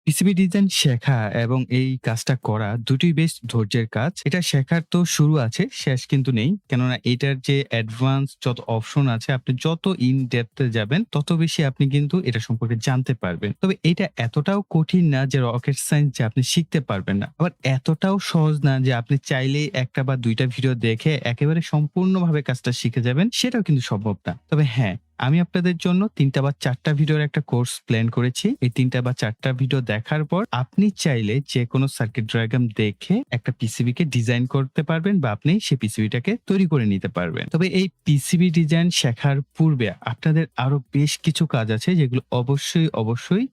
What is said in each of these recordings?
PCB design শেখা এবং এই কাজটা করা দুটোই বেশ ধৈর্যের কাজ। এটা শেখার তো শুরু আছে, শেষ কিন্তু নেই। কেননা এটার যে অ্যাডভান্স যত অপশন আছে, আপনি যত ইন ডেপথ এ যাবেন, তত বেশি আপনি কিন্তু এটা সম্পর্কে জানতে পারবেন। তবে এটা এতটাও কঠিন না যে রকেট সায়েন্স যে আপনি শিখতে পারবেন না। আবার এতটাও সহজ না যে আপনি চাইলেই ১ টা বা ২ টা ভিডিও দেখে একেবারে সম্পূর্ণভাবে কাজটা শিখে যাবেন, সেটাও কিন্তু সম্ভব না। তবে হ্যাঁ, আমি আপনাদের জন্য ৩ টা বা ৪ টা ভিডিওর একটা কোর্স প্ল্যান করেছি। এই ৩ টা বা ৪ টা ভিডিও দেখার পর আপনি চাইলে যেকোনো সার্কিট ডায়াগ্রাম দেখে একটা পিসিবি কে ডিজাইন করতে পারবেন বা আপনি সেই পিসিবিটাকে তৈরি করে নিতে পারবেন। তবে এই পিসিবি ডিজাইন শেখার পূর্বে আপনাদের আরো বেশ কিছু কাজ আছে যেগুলো অবশ্যই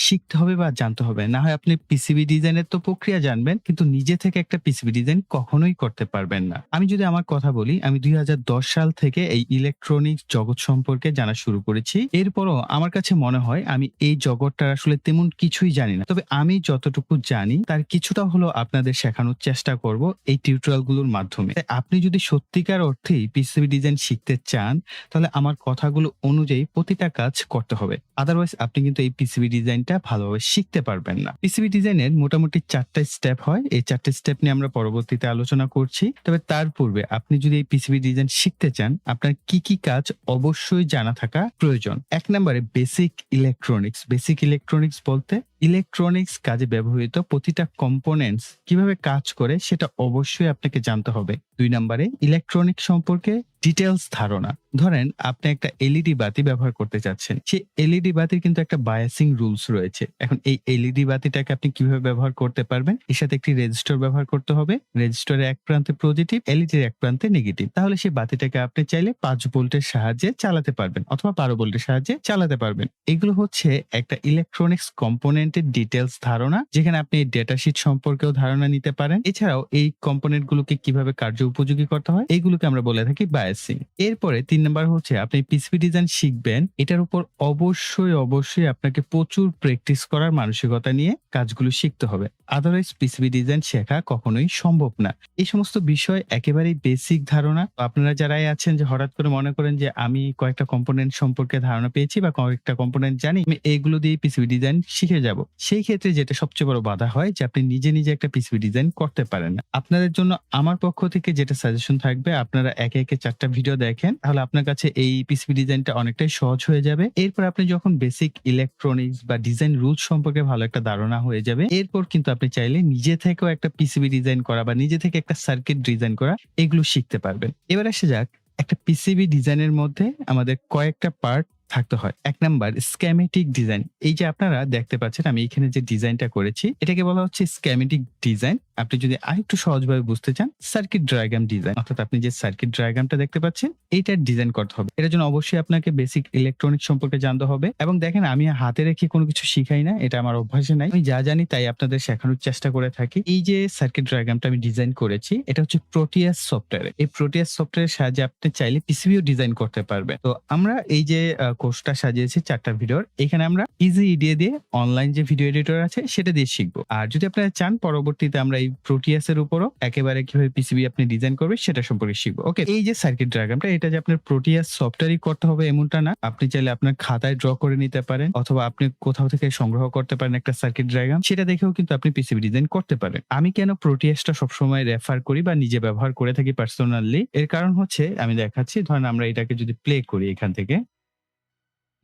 শিখতে হবে বা জানতে হবে। না হয় আপনি পিসিবি ডিজাইনের তো প্রক্রিয়া জানবেন, কিন্তু নিজে থেকে একটা পিসিবি ডিজাইন কখনোই করতে পারবেন না। আমি যদি আমার কথা বলি, আমি ২০১০ সাল থেকে এই ইলেকট্রনিক্স জগৎ সম্পর্কে জানা শুরু করেছি। এরপরও আমার কাছে মনে হয় আমি এই জগৎটার আসলে তেমন কিছুই জানি না। তবে আমি যতটুকু জানি তার কিছুটা হলেও আপনাদের শেখানোর চেষ্টা করব এই টিউটোরিয়াল গুলোর মাধ্যমে। তাই আপনি যদি সত্যিকার অর্থেই পিসিবি ডিজাইন শিখতে চান, তাহলে আমার কথাগুলো অনুযায়ী প্রতিটা কাজ করতে হবে। আদারওয়াইজ আপনি কিন্তু এই পিসিবি ডিজাইনটা ভালোভাবে শিখতে পারবেন না। পিসিবি ডিজাইনের মোটামুটি ৪ টা স্টেপ হয়। এই ৪ টা স্টেপ নিয়ে আমরা পরবর্তীতে আলোচনা করছি। তবে তার পূর্বে আপনি যদি এই পিসিবি ডিজাইন শিখতে চান, আপনার কি কাজ অবশ্যই জানা থাকা প্রয়োজন। ১ নম্বরে বেসিক ইলেকট্রনিক্স। বেসিক ইলেকট্রনিক্স বলতে ইলেকট্রনিক্স কাজে ব্যবহৃত প্রতিটা কম্পোনেন্টস কিভাবে কাজ করে সেটা অবশ্যই আপনাকে জানতে হবে। ২ নম্বরে ইলেকট্রনিক সম্পর্কে ডিটেইলস ধারণা। ধরেন আপনি একটা এলইডি বাতি ব্যবহার করতে চাচ্ছেন। সেই এলইডি বাতির কিন্তু একটা বায়াসিং রুলস রয়েছে। এখন এই এলইডি বাতিটাকে আপনি কিভাবে ব্যবহার করতে পারবেন? এর সাথে একটি রেজিস্টর ব্যবহার করতে হবে। রেজিস্টরের এক প্রান্তে পজিটিভ, এলইডির এক প্রান্তে নেগেটিভ। তাহলে সেই বাতিটাকে আপনি চাইলে ৫ ভোল্টের সাহায্যে চালাতে পারবেন অথবা ১২ ভোল্টের সাহায্যে চালাতে পারবেন। এগুলো হচ্ছে একটা ইলেকট্রনিক্স কম্পোনেন্টের ডিটেইলস ধারণা, যেখানে আপনি ডেটা শিট সম্পর্কেও ধারণা নিতে পারেন। এছাড়াও এই কম্পোনেন্ট গুলোকে কিভাবে কার্য উপযোগী করতে হয়, এগুলোকে আমরা বলে থাকি বায়াসিং। এরপরে ৩ নাম্বার হচ্ছে আপনি পিসিবি ডিজাইন শিখবেন। এটার উপর অবশ্যই আপনাকে প্রচুর প্র্যাকটিস করার মানসিকতা নিয়ে কাজগুলো শিখতে হবে। আদারওয়াইজ পিসিবি ডিজাইন শেখা কখনোই সম্ভব না। এই সমস্ত বিষয় একেবারেই বেসিক ধারণা। আপনারা যারাই আছেন যে হঠাৎ করে মনে করেন যে আমি কয়েকটা কম্পোনেন্ট সম্পর্কে ধারণা পেয়েছি বা কয়েকটা কম্পোনেন্ট জানি, আমি এগুলো দিয়ে পিসিবি ডিজাইন শিখে যাব। সেই ক্ষেত্রে যেটা সবচেয়ে বড় বাধা হয় যে আপনি নিজে একটা পিসিবি ডিজাইন করতে পারেন না। আপনাদের জন্য আমার পক্ষ থেকে যেটা সাজেশন থাকবে, আপনারা একে ৪ টা ভিডিও দেখেন, তাহলে আপনার কাছে এই পিসিবি ডিজাইনটা অনেকটাই সহজ হয়ে যাবে। এরপর আপনি যখন বেসিক ইলেকট্রনিক্স বা ডিজাইন রুলস সম্পর্কে ভালো একটা ধারণা হয়ে যাবে, এরপর কিন্তু আপনি চাইলে নিজে থেকেও একটা পিসিবি ডিজাইন করা বা নিজে থেকে একটা সার্কিট ডিজাইন করা, এগুলো শিখতে পারবেন। এবার আসা যাক, একটা পিসিবি ডিজাইনের মধ্যে আমাদের কয়েকটা পার্ট থাকতে হয়। ১ নাম্বার স্কেমেটিক ডিজাইন। এই যে আপনারা দেখতে পাচ্ছেন আমি এখানে যে ডিজাইনটা করেছি, এটাকে বলা হচ্ছে স্কেমেটিক ডিজাইন। আপনি যদি আরেকটু সহজভাবে বুঝতে চান, সার্কিট ডায়াগ্রাম ডিজাইন। অর্থাৎ আপনি যে সার্কিট ডায়াগ্রামটা দেখতে পাচ্ছেন, এইটার ডিজাইন করতে হবে। এটার জন্য অবশ্যই আপনাকে বেসিক ইলেকট্রনিক্স সম্পর্কে জানতে হবে। এবং দেখেন, আমি হাতে রেখে কোনো কিছু শিখাই না, এটা আমার অভ্যাসে নাই। আমি যা জানি তাই আপনাদের শেখানোর চেষ্টা করে থাকি। এই যে সার্কিট ডায়াগ্রামটা আমি ডিজাইন করেছি, এটা হচ্ছে প্রোটিয়াস সফটওয়্যার। এই প্রোটিয়াস সফটওয়্যারের সাহায্যে আপনি চাইলে পিসিবিও ডিজাইন করতে পারবেন। তো আমরা এই যে কোর্সটা সাজিয়েছি ৪ টা ভিডিওর, এখানে আমরা ইজি ইডিয়া দিয়ে অনলাইন যে ভিডিও এডিটর আছে সেটা দিয়ে শিখবো। আর যদি আপনারা চান পরবর্তীতে আমরা এই প্রোটিয়াস এর উপরও একেবারে কিভাবে পিসিবি আপনি ডিজাইন করবেন সেটা সম্পর্কে শিখবো। ওকে, এই যে সার্কিট ডায়াগ্রামটা, এটা যে আপনার প্রোটিয়াস সফটওয়্যারই করতে হবে এমনটা না। আপনি চাইলে আপনার খাতায় ড্র করে নিতে পারেন অথবা আপনি কোথাও থেকে সংগ্রহ করতে পারেন একটা সার্কিট ডায়াগ্রাম, সেটা দেখেও কিন্তু আপনি পিসিবি ডিজাইন করতে পারেন। আমি কেন প্রোটিয়াসটা সবসময় রেফার করি বা নিজে ব্যবহার করে থাকি পার্সোনালি, এর কারণ হচ্ছে আমি দেখাচ্ছি। ধরেন আমরা এটাকে যদি প্লে করি, এখান থেকে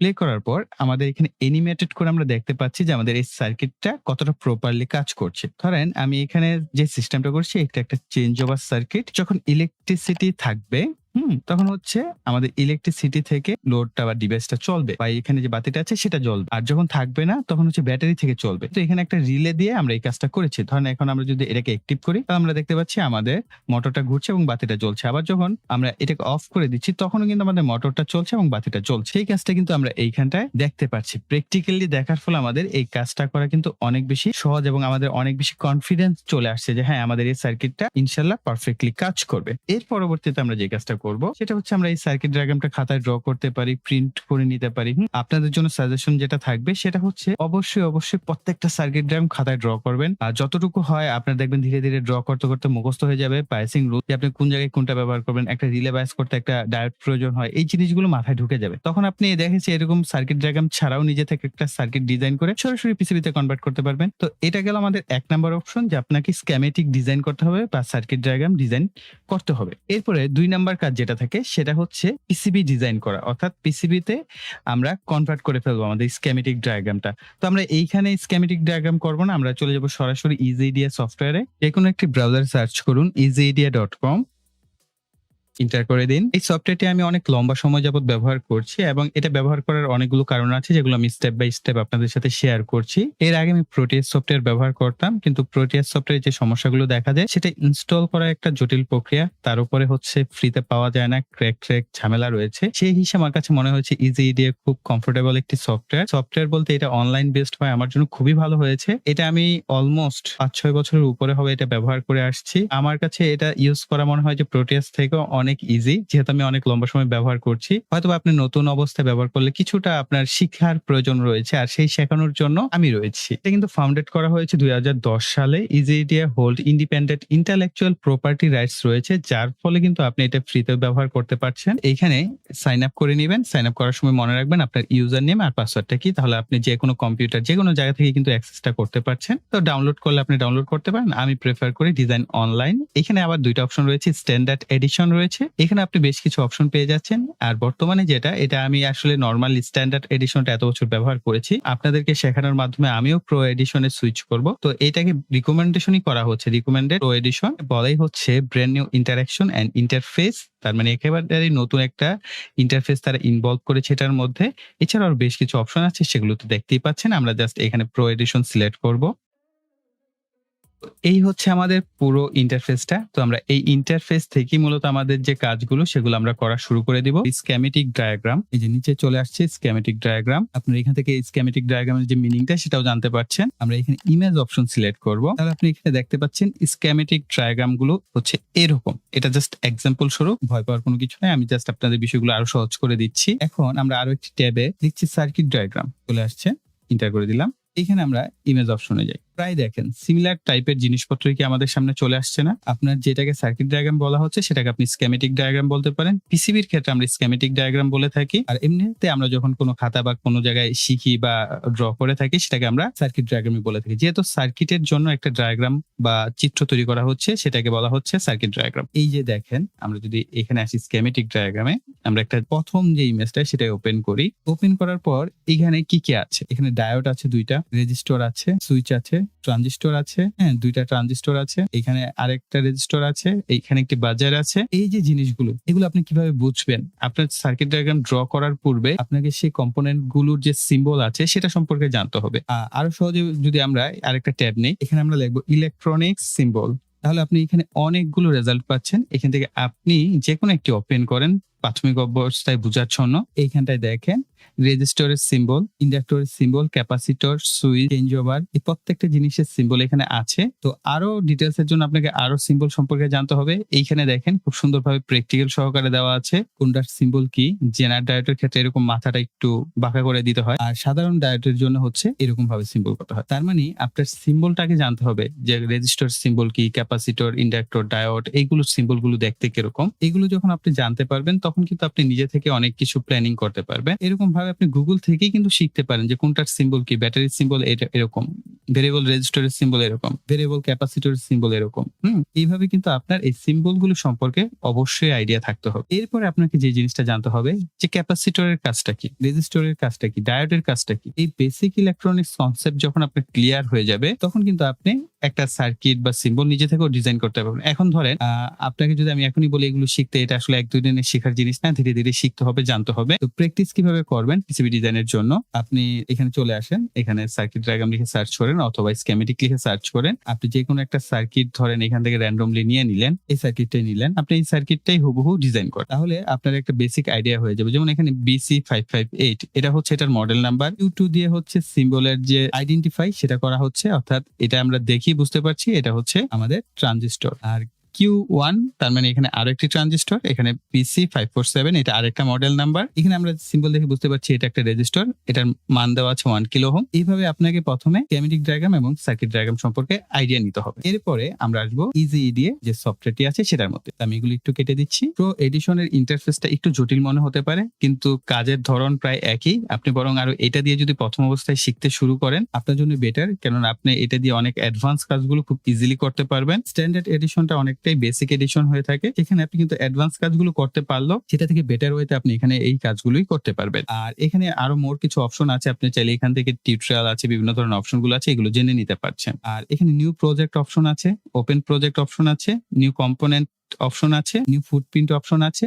প্লে করার পর আমাদের এখানে অ্যানিমেটেড করে আমরা দেখতে পাচ্ছি যে আমাদের এই সার্কিটটা কতটা প্রপারলি কাজ করছে। ধরেন আমি এখানে যে সিস্টেমটা করছি, এটা একটা চেঞ্জ ওভার সার্কিট। যখন ইলেকট্রিসিটি থাকবে, তখন হচ্ছে আমাদের ইলেকট্রিসিটি থেকে লোডটা বা ডিভাইসটা চলবে বা এখানে যে বাতিটা আছে সেটা জ্বলবে। আর যখন থাকবে না, তখন হচ্ছে ব্যাটারি থেকে চলবে। তো এখানে একটা রিলে দিয়ে আমরা এই কাজটা করেছি। ধরেন এখন আমরা যদি এটাকে অ্যাক্টিভ করি, তাহলে আমরা দেখতে পাচ্ছি আমাদের মোটরটা ঘুরছে এবং বাতিটা জ্বলছে। আবার যখন আমরা এটাকে অফ করে দিচ্ছি, তখনও কিন্তু আমাদের মোটরটা চলছে এবং বাতিটা জ্বলছে। এই কাজটা কিন্তু আমরা এইখানটায় দেখতে পাচ্ছি। প্র্যাকটিক্যালি দেখার ফলে আমাদের এই কাজটা করা কিন্তু অনেক বেশি সহজ এবং আমাদের অনেক বেশি কনফিডেন্স চলে আসছে যে হ্যাঁ, আমাদের এই সার্কিটটা ইনশাআল্লাহ পারফেক্টলি কাজ করবে। এর পরবর্তীতে আমরা যে কাজটা করব সেটা হচ্ছে আমরা এই সার্কিট ডায়াগ্রামটা খাতায় ড্র করতে পারি, প্রিন্ট করে নিতে পারি। আপনাদের জন্য সাজেশন যেটা থাকবে সেটা হচ্ছে অবশ্যই প্রত্যেকটা সার্কিট ডায়াগ্রাম খাতায় ড্র করবেন। আর যতটুকু হয় আপনার দেখবেন ধীরে ধীরে ড্র করতে মুখস্থ হয়ে যাবে। বায়াসিং রুল আপনি কোন জায়গায় কোনটা ব্যবহার করবেন, একটা রিলে বায়াস করতে একটা ডায়োড প্রয়োজন হয়, এই জিনিসগুলো মাথায় ঢুকে যাবে। তখন আপনি দেখেছি এরকম সার্কিট ডায়াগ্রাম ছাড়াও নিজে থেকে একটা সার্কিট ডিজাইন করে সরাসরি পিসিবিতে কনভার্ট করতে পারবেন। তো এটা গেল আমাদের ১ নাম্বার অপশন যে আপনাকে স্কিমেটিক ডিজাইন করতে হবে বা সার্কিট ডায়াগ্রাম ডিজাইন করতে হবে। এরপরে ২ নাম্বার কাজ যেটা থাকে সেটা হচ্ছে পিসিবি ডিজাইন করা, অর্থাৎ পিসিবিতে আমরা কনভার্ট করে ফেলবো আমাদের স্কিমেটিক ডায়াগ্রামটা। তো আমরা এইখানে স্কিমেটিক ডায়াগ্রাম করব না, আমরা চলে যাব সরাসরি ইজিডিয়া সফটওয়্যারে। যেকোনো একটি ব্রাউজারে সার্চ করুন easyidea.com, এন্টার করে দিন। এই সফটওয়্যারটি আমি অনেক লম্বা সময় যাবত ব্যবহার করছি এবং এটা ব্যবহার করার অনেকগুলো কারণ আছে যেগুলো আমি স্টেপ বাই স্টেপ আপনাদের সাথে শেয়ার করছি। এর আগে আমি প্রোটিয়াস সফটওয়্যার ব্যবহার করতাম, কিন্তু প্রোটিয়াস সফটওয়্যারে যে সমস্যাগুলো দেখা যায় সেটা ইনস্টল করা একটা জটিল প্রক্রিয়া, তার উপরে হচ্ছে ফ্রিতে পাওয়া যায় না, ক্র্যাক ঝামেলা রয়েছে। সেই হিসেবে আমার কাছে মনে হয়েছে ইজিডিয়া খুব কমফোর্টেবল একটি সফটওয়্যার বলতে এটা অনলাইন বেসড হয়, আমার জন্য খুবই ভালো হয়েছে। এটা আমি অলমোস্ট ৫-৬ বছরের উপরে হবে এটা ব্যবহার করে আসছি। আমার কাছে এটা ইউজ করা মনে হয় যে প্রোটিয়াস থেকেও অনেক ইজি, যেহেতু আমি অনেক লম্বা সময় ব্যবহার করছি। হয়তো আপনি নতুন অবস্থায় ব্যবহার করলে কিছুটা আপনার শিক্ষার প্রয়োজন রয়েছে, আর সেই শেখানোর জন্য আমি রয়েছি। এটা কিন্তু ফাউন্ডেড করা হয়েছে ২০১০ সালে। ইজিডিয়া hold independent intellectual property rights রয়েছে, যার ফলে কিন্তু আপনি এটা ফ্রিতে ব্যবহার করতে পারছেন। এইখানে সাইন আপ করে নিবেন। সাইন আপ করার সময় মনে রাখবেন আপনার ইউজার নেম আর পাসওয়ার্ডটা কি, তাহলে আপনি যে কোনো কম্পিউটার যে কোনো জায়গা থেকে কিন্তু অ্যাক্সেসটা করতে পারছেন। তো ডাউনলোড করলে আপনি ডাউনলোড করতে পারেন। আমি প্রেফার করি ডিজাইন অনলাইন। এখানে আবার ২টা অপশন রয়েছে, স্ট্যান্ডার্ড এডিশন রয়েছে। এখানে আপনি বেশ কিছু অপশন পেয়ে যাচ্ছেন। আর বর্তমানে এটা আমি আসলে নরমাল স্ট্যান্ডার্ড এডিশনটা এত বছর ব্যবহার করেছি। আপনাদেরকে শেখানোর মাধ্যমে আমিও প্রো এডিশনে সুইচ করব। তো এটাকে রিকমেন্ডেশনই করা হচ্ছে, রিকমেন্ডেড প্রো এডিশন বলাই হচ্ছে brand new interaction and interface. তার মানে একেবারে নতুন একটা ইন্টারফেস তারা ইনভলভ করেছে এটার মধ্যে। এছাড়াও বেশ কিছু অপশন আছে, সেগুলো তো দেখতেই পাচ্ছেন। আমরা জাস্ট এখানে প্রো এডিশন সিলেক্ট করব। এই হচ্ছে আমাদের পুরো ইন্টারফেসটা। তো আমরা এই ইন্টারফেস থেকেই মূলত আমাদের যে কাজগুলো সেগুলো আমরা করা শুরু করে দিব। স্কিমেটিক ডায়াগ্রাম, এই যে নিচে চলে আসছে স্কিমেটিক ডায়াগ্রাম। আপনারা এখান থেকে স্কিমেটিক ডায়াগ্রামের যে মিনিংটা সেটাও জানতে পারছেন। আমরা এখানে ইমেজ অপশন সিলেক্ট করব। তাহলে আপনি এখানে দেখতে পাচ্ছেন স্কিমেটিক ডায়াগ্রাম গুলো হচ্ছে এরকম। এটা জাস্ট এক্সাম্পল স্বরূপ, ভয় পাওয়ার কোনো কিছু নাই। আমি জাস্ট আপনাদের বিষয়গুলো আরো সহজ করে দিচ্ছি। এখন আমরা আরো একটি ট্যাবে লিখছি সার্কিট ডায়াগ্রাম, চলে আসছে, এন্টার করে দিলাম। এখানে আমরা ইমেজ অপশনে যাই। প্রায় দেখেন সিমিলার টাইপের জিনিসপত্রই কি আমাদের সামনে চলে আসছে না? আপনার যেটাকে সার্কিট ডায়াগ্রাম বলা হচ্ছে সেটাকে আপনি স্কিমেটিক ডায়াগ্রাম বলতে পারেন। পিসিবির ক্ষেত্রে আমরা স্কিমেটিক ডায়াগ্রাম বলে থাকি। আর এমনিতে আমরা যখন কোনো খাতা বা কোনো জায়গায় শিখি বা ড্র করে থাকি সেটাকে আমরা সার্কিট ডায়াগ্রামই বলে থাকি। যেহেতু সার্কিটের জন্য একটা ডায়াগ্রাম বা চিত্র তৈরি করা হচ্ছে সেটাকে বলা হচ্ছে সার্কিট ডায়াগ্রাম। এই যে দেখেন, আমরা যদি এখানে আসি স্কিমেটিক ডায়াগ্রামে, আমরা একটা প্রথম যে ইমেজটা সেটা ওপেন করি। ওপেন করার পর এখানে কি কি আছে? এখানে ডায়োড আছে ২টা, রেজিস্টর আছে, সুইচ আছে, ট্রানজিস্টর আছে, হ্যাঁ ২টা ট্রানজিস্টর আছে, এখানে আরেকটা রেজিস্টর আছে, এইখানে একটি বাজার আছে। এই যে জিনিসগুলো, এগুলো আপনি কিভাবে বুঝবেন? আপনার সার্কিট ডায়াগ্রাম ড্র করার পূর্বে আপনাকে সেই কম্পোনেন্ট গুলোর যে সিম্বল আছে সেটা সম্পর্কে জানতে হবে। আরো সহজে যদি আমরা আরেকটা ট্যাব নেই, এখানে আমরা লিখবো ইলেকট্রনিক্স সিম্বল। তাহলে আপনি এখানে অনেকগুলো রেজাল্ট পাচ্ছেন। এখান থেকে আপনি যে কোনো একটি ওপেন করেন প্রাথমিক অবস্থায় বোঝার জন্য। এইখানটায় দেখেন রেজিস্টরের সিম্বল, ইন্ডাক্টরের symbol, capacitor, switch, change over, এই প্রত্যেকটা জিনিসের সিম্বল এখানে আছে। তো আরো ডিটেলস এর জন্য আপনাকে আরো সিম্বল সম্পর্কে জানতে হবে। এইখানে দেখেন খুব সুন্দরভাবে প্র্যাকটিক্যাল সহকারে দেওয়া আছে কোনটার সিম্বল কি। জেনার ডায়োডের ক্ষেত্রে এরকম মাথাটা একটু বাঁকা করে দিতে হয়, আর সাধারণ ডায়োডের জন্য হচ্ছে এরকম ভাবে সিম্বল করতে হয়। তার মানে আপনার সিম্বলটাকে জানতে হবে যে রেজিস্টর সিম্বল কি, ক্যাপাসিটর, ইন্ডাক্টর, ডায়োড, এইগুলো সিম্বল গুলো দেখতে কিরকম। এগুলো যখন আপনি জানতে পারবেন তখন কিন্তু আপনি নিজে থেকে অনেক কিছু প্ল্যানিং করতে পারবেন। এরকম ভাবে আপনি গুগল থেকেই কিন্তু শিখতে পারেন যে কোনটার সিম্বল কি, ব্যাটারির সিম্বল এরকম, ভেরিয়েবল রেজিস্টরের সিম্বল এরকম, ভেরিয়েবল ক্যাপাসিটরের সিম্বল এরকম। এইভাবে কিন্তু আপনার এই সিম্বল গুলো সম্পর্কে অবশ্যই আইডিয়া থাকতে হবে। এরপরে আপনাকে যে জিনিসটা জানতে হবে যে ক্যাপাসিটরের কাজটা কি, রেজিস্টরের কাজটা কি, ডায়োডের কাজটা কি। এই বেসিক ইলেকট্রনিক্স কনসেপ্ট যখন আপনার ক্লিয়ার হয়ে যাবে তখন কিন্তু আপনি একটা সার্কিট বা সিম্বল নিজে থেকেও ডিজাইন করতে পারবেন। এখন ধরেন আপনাকে যদি আমি এখনই বলি এগুলো শিখতে, এটা আসলে ১-২ দিনের শেখার জিনিস না, ধীরে ধীরে শিখতে হবে, জানতে হবে। তো প্র্যাকটিস কিভাবে করবেন পিসিবি ডিজাইনের জন্য, আপনি এখানে চলে আসেন, এখানে সার্কিট ডায়াগ্রাম লিখে সার্চ করেন অথবা স্কিমেটিক লিখে সার্চ করেন। আপনি যে কোনো একটা সার্কিট ধরেন এখান থেকে র্যান্ডমলি নিয়ে নিলেন, এই সার্কিটটাই নিলেন, আপনি এই সার্কিটটাই হুবহু ডিজাইন করেন। তাহলে আপনার একটা বেসিক আইডিয়া হয়ে যাবে। যেমন এখানে BC558 এটা হচ্ছে এটার মডেল নাম্বার, Q2 দিয়ে হচ্ছে সিম্বলের যে আইডেন্টিফাই সেটা করা হচ্ছে, অর্থাৎ এটা আমরা দেখি বুঝতে পারছি এটা হচ্ছে আমাদের ট্রানজিস্টর। আর Q1, তার মানে এখানে আরো একটি ট্রানজিস্টর, এখানে PC547, এটা আরেকটা মডেল নাম্বার। এখানে আমরা সিম্বল দেখে বুঝতে পারছি এটা একটা রেজিস্টর, এটার মান দেওয়া আছে 1 কিলো ওহম। এইভাবে আপনাকে প্রথমে স্কিমেটিক ডায়াগ্রাম এবং সার্কিট ডায়াগ্রাম সম্পর্কে আইডিয়া নিতে হবে। এরপরে আমরা আসবো ইজিইডিএ যে সফটওয়্যারটি আছে সেটার মধ্যে। আমি এগুলো একটু কেটে দিচ্ছি। প্রো এডিশনের ইন্টারফেসটা একটু জটিল মনে হতে পারে, কিন্তু কাজের ধরন প্রায় একই। আপনি বরং আরো এটা দিয়ে যদি প্রথম অবস্থায় শিখতে শুরু করেন আপনার জন্য বেটার, কেননা আপনি এটা দিয়ে অনেক অ্যাডভান্স কাজগুলো খুব ইজিলি করতে পারবেন। স্ট্যান্ডার্ড এডিশনটা অনেকটাই বেসিক এডিশন হয়ে থাকে, এখানে আপনি কিন্তু অ্যাডভান্স কাজগুলো করতে পারলেও সেটা থেকে বেটার ওয়েতে আপনি এখানে এই কাজগুলোই করতে পারবেন। আর এখানে আরো মোর কিছু অপশন আছে, আপনি চাইলে এখান থেকে টিউটোরিয়াল আছে, বিভিন্ন ধরনের অপশনগুলো আছে, এগুলো জেনে নিতে পারছেন। আর এখানে নিউ প্রজেক্ট অপশন আছে, ওপেন প্রজেক্ট অপশন আছে, নিউ কম্পোনেন্ট অপশন আছে, নিউ ফুটপ্রিন্ট অপশন আছে,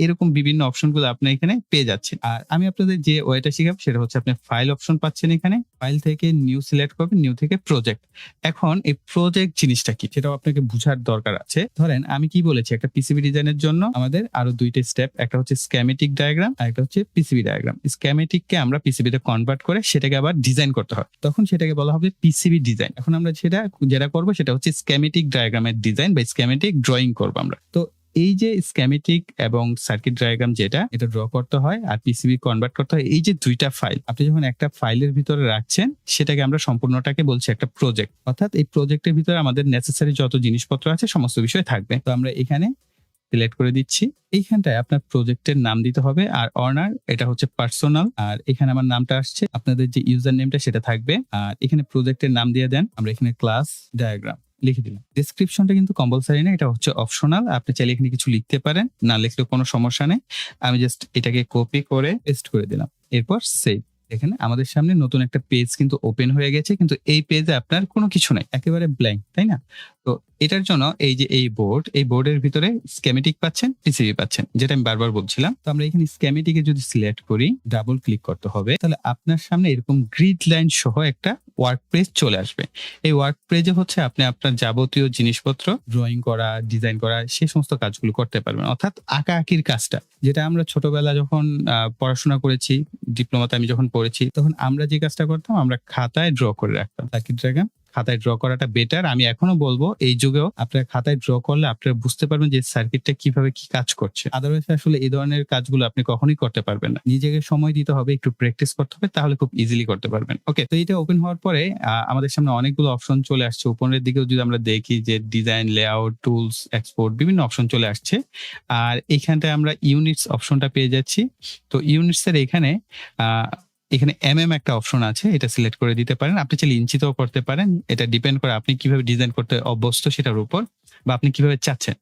এরকম বিভিন্ন অপশনগুলো আপনি এখানে পেয়ে যাচ্ছেন। আর আমি আপনাদের যে ওয়েটা শিখাবো সেটা হচ্ছে আপনি ফাইল অপশন পাচ্ছেন, এখানে ফাইল থেকে নিউ সিলেক্ট করবেন, নিউ থেকে প্রজেক্ট। এখন এই প্রজেক্ট জিনিসটা কি সেটাও আপনাকে বুঝার দরকার আছে। ধরেন আমি কি বলেছি, একটা পিসিবি ডিজাইনের জন্য আমাদের আরো দুইটা স্টেপ, একটা হচ্ছে স্কিমেটিক ডায়াগ্রাম আর একটা হচ্ছে পিসিবি ডায়াগ্রাম। স্কিমেটিককে আমরা পিসিবি তে কনভার্ট করে সেটাকে আবার ডিজাইন করতে হয়, তখন সেটাকে বলা হবে পিসিবি ডিজাইন। এখন আমরা যেটা করবো সেটা হচ্ছে স্কিমেটিক ডায়াগ্রামের ডিজাইন বা স্কিমেটিক ড্রয়িং করবো আমরা। তো এই যে স্কিমেটিক এবং সার্কিট ডায়াগ্রাম এটা ড্র করতে হয় আর পিসিবি কনভার্ট করতে হয়, এই যে দুইটা ফাইল আপনি যখন একটা ফাইলের ভিতরে রাখছেন সেটাকে আমরা সম্পূর্ণটাকে বলছি একটা প্রজেক্ট। অর্থাৎ এই প্রজেক্টের ভিতরে আমাদের নেসেসারি যত জিনিসপত্র আছে সমস্ত বিষয় থাকবে। তো আমরা এখানে সিলেক্ট করে দিচ্ছি, এইখানটায় আপনার প্রজেক্টের নাম দিতে হবে, আর অনার এটা হচ্ছে পার্সোনাল, আর এখানে আমার নামটা আসছে, আপনাদের যে ইউজার নেমটা সেটা থাকবে, আর এখানে প্রজেক্টের নাম দিয়ে দেন। আমরা এখানে ক্লাস ডায়াগ্রাম লিখে দিলাম। ডেসক্রিপশনটা কিন্তু কম্পালসারি না, এটা হচ্ছে অপশনাল, আপনি চাইলে এখানে কিছু লিখতে পারেন, না লিখলেও কোনো সমস্যা নেই। আমি জাস্ট এটাকে কপি করে পেস্ট করে দিলাম, এরপর সেভ। এখানে আমাদের সামনে নতুন একটা পেজ কিন্তু ওপেন হয়ে গেছে, কিন্তু এই পেজে আপনার কোনো কিছু নাই, একেবারে ব্ল্যাঙ্ক, তাই না? তো এটার জন্য এই যে এই বোর্ডের ভিতরে স্কিমেটিক পাচ্ছেন, পিসিবি পাচ্ছেন, যেটা আমি বারবার বলছিলাম। তো আমরা এখানে স্কিমেটিকে যদি সিলেক্ট করি, ডাবল ক্লিক করতে হবে, তাহলে আপনার সামনে এরকম গ্রিড লাইন সহ একটা ওয়ার্ক পেজ চলে আসবে। এই ওয়ার্ক পেজে হচ্ছে আপনি আপনার যাবতীয় জিনিসপত্র ড্রয়িং করা, ডিজাইন করা, সে সমস্ত কাজগুলো করতে পারবেন। অর্থাৎ আঁকাআঁকির কাজটা, যেটা আমরা ছোটবেলা যখন পড়াশোনা করেছি, ডিপ্লোমাতে আমি যখন পড়েছি, তখন আমরা যে কাজটা করতাম, আমরা খাতায় ড্র করে রাখতাম। সার্কিট ডায়াগ্রাম খাতায় ড্র করাটা বেটার। আমি এখনো বলবো এই যুগেও আপনার খাতায় ড্র করলে আপনারা বুঝতে পারবেন যে সার্কিটটা কিভাবে কি কাজ করছে। আদারওয়াইজ আসলে এই ধরনের কাজগুলো আপনি কখনোই করতে পারবেন না। নিজেকে সময় দিতে হবে, একটু প্র্যাকটিস করতে হবে, তাহলে খুব ইজিলি করতে পারবেন। ওকে, তো এটা ওপেন হওয়ার পরে আমাদের সামনে অনেকগুলো অপশন চলে আসছে। উপরের দিকেও যদি আমরা দেখি যে ডিজাইন, লেআউট, টুলস, এক্সপোর্ট, বিভিন্ন অপশন চলে আসছে। আর এইখানটায় আমরা ইউনিটস অপশনটা পেয়ে যাচ্ছি। তো ইউনিটস এর এখানে একটা অপশন আছে, এটা সিলেক্ট করে দিতে পারেন। আপনি চাইলে ইঞ্চিতেও করতে পারেন, এটা ডিপেন্ড করে আপনি কিভাবে ডিজাইন করতে অভ্যস্ত সেটার উপর, বা আপনি কিভাবে চাচ্ছেন।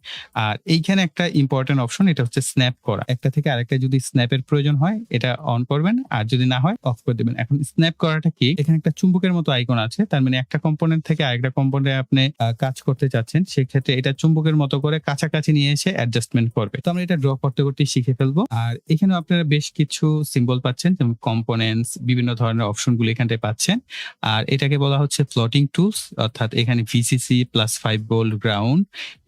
আর এইখানে একটা ইম্পর্টেন্ট অপশন, এটা হচ্ছে স্ন্যাপ করা। একটা থেকে আরেকটা যদি স্ন্যাপের প্রয়োজন হয় এটা অন করবেন, আর যদি না হয় অফ করে দেবেন। এখন স্ন্যাপ করাটা কি, এখানে একটা চুম্বকের মতো আইকন আছে, তার মানে একটা কম্পোনেন্ট থেকে আরেকটা কম্পোনেন্টে আপনি কাজ করতে চাচ্ছেন, সেক্ষেত্রে এটা চুম্বকের মতো করে কাছাকাছি নিয়ে এসে অ্যাডজাস্টমেন্ট করবে। তো আমরা এটা ড্র করতে করতে শিখে ফেলবো। আর এখানে আপনারা বেশ কিছু সিম্বল পাচ্ছেন, যেমন কম্পোনেন্টস, বিভিন্ন ধরনের অপশনগুলো এখানটায় পাচ্ছেন। আর এটাকে বলা হচ্ছে ফ্লোটিং টুলস, অর্থাৎ এখানে ভিসিসি প্লাস 5 ভোল্ট গ্রাউন্ড,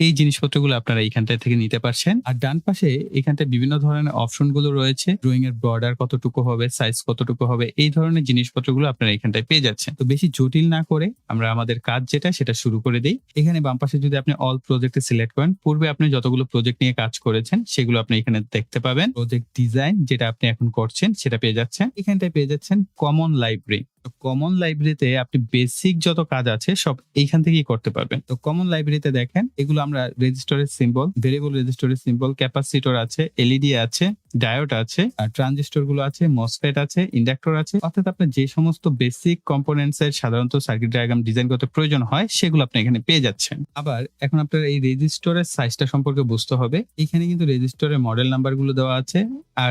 এই জিনিসপত্রগুলো আপনারা এইখানটা থেকে নিতে পারছেন। আর ডান পাশে এখানটায় বিভিন্ন ধরনের অপশনগুলো রয়েছে, ড্রয়িং এর বর্ডার কতটুকু হবে, সাইজ কতটুকু হবে, এই ধরনের জিনিসপত্রগুলো আপনারা এখানটায় পেয়ে যাচ্ছেন। তো বেশি জটিল না করে আমরা আমাদের কাজ সেটা শুরু করে দেই। এখানে বাম পাশে যদি আপনি অল প্রজেক্টে সিলেক্ট করেন, পূর্বে আপনি যতগুলো প্রজেক্ট নিয়ে কাজ করেছেন সেগুলো আপনি এখানে দেখতে পাবেন। প্রজেক্ট ডিজাইন যেটা আপনি এখন করছেন সেটা পেয়ে যাচ্ছেন। এখানটায় পেয়ে যাচ্ছেন কমন লাইব্রেরি। কমন লাইব্রেরিতে আপনি বেসিক যত কাজ আছে সব এইখান থেকেই করতে পারবেন। তো কমন লাইব্রেরিতে দেখেন, এগুলো আমরা রেজিস্টরের সিম্বল, ভেরিয়েবল রেজিস্টরের সিম্বল, ক্যাপাসিটর আছে, এলইডি আছে, ডায়োড আছে, আর ট্রানজিস্টর গুলো আছে, মসফেট আছে, ইন্ডাক্টর আছে। অর্থাৎ আপনার যে সমস্ত বেসিক কম্পোনেন্টস এর সাধারণত সার্কিট ডায়াগ্রাম ডিজাইন করতে প্রয়োজন হয় সেগুলো আপনি এখানে পেয়ে যাচ্ছেন। আবার এখন আপনার এই রেজিস্টরের সাইজটা সম্পর্কে বুঝতে হবে। এখানে কিন্তু রেজিস্টরের মডেল নাম্বার গুলো দেওয়া আছে,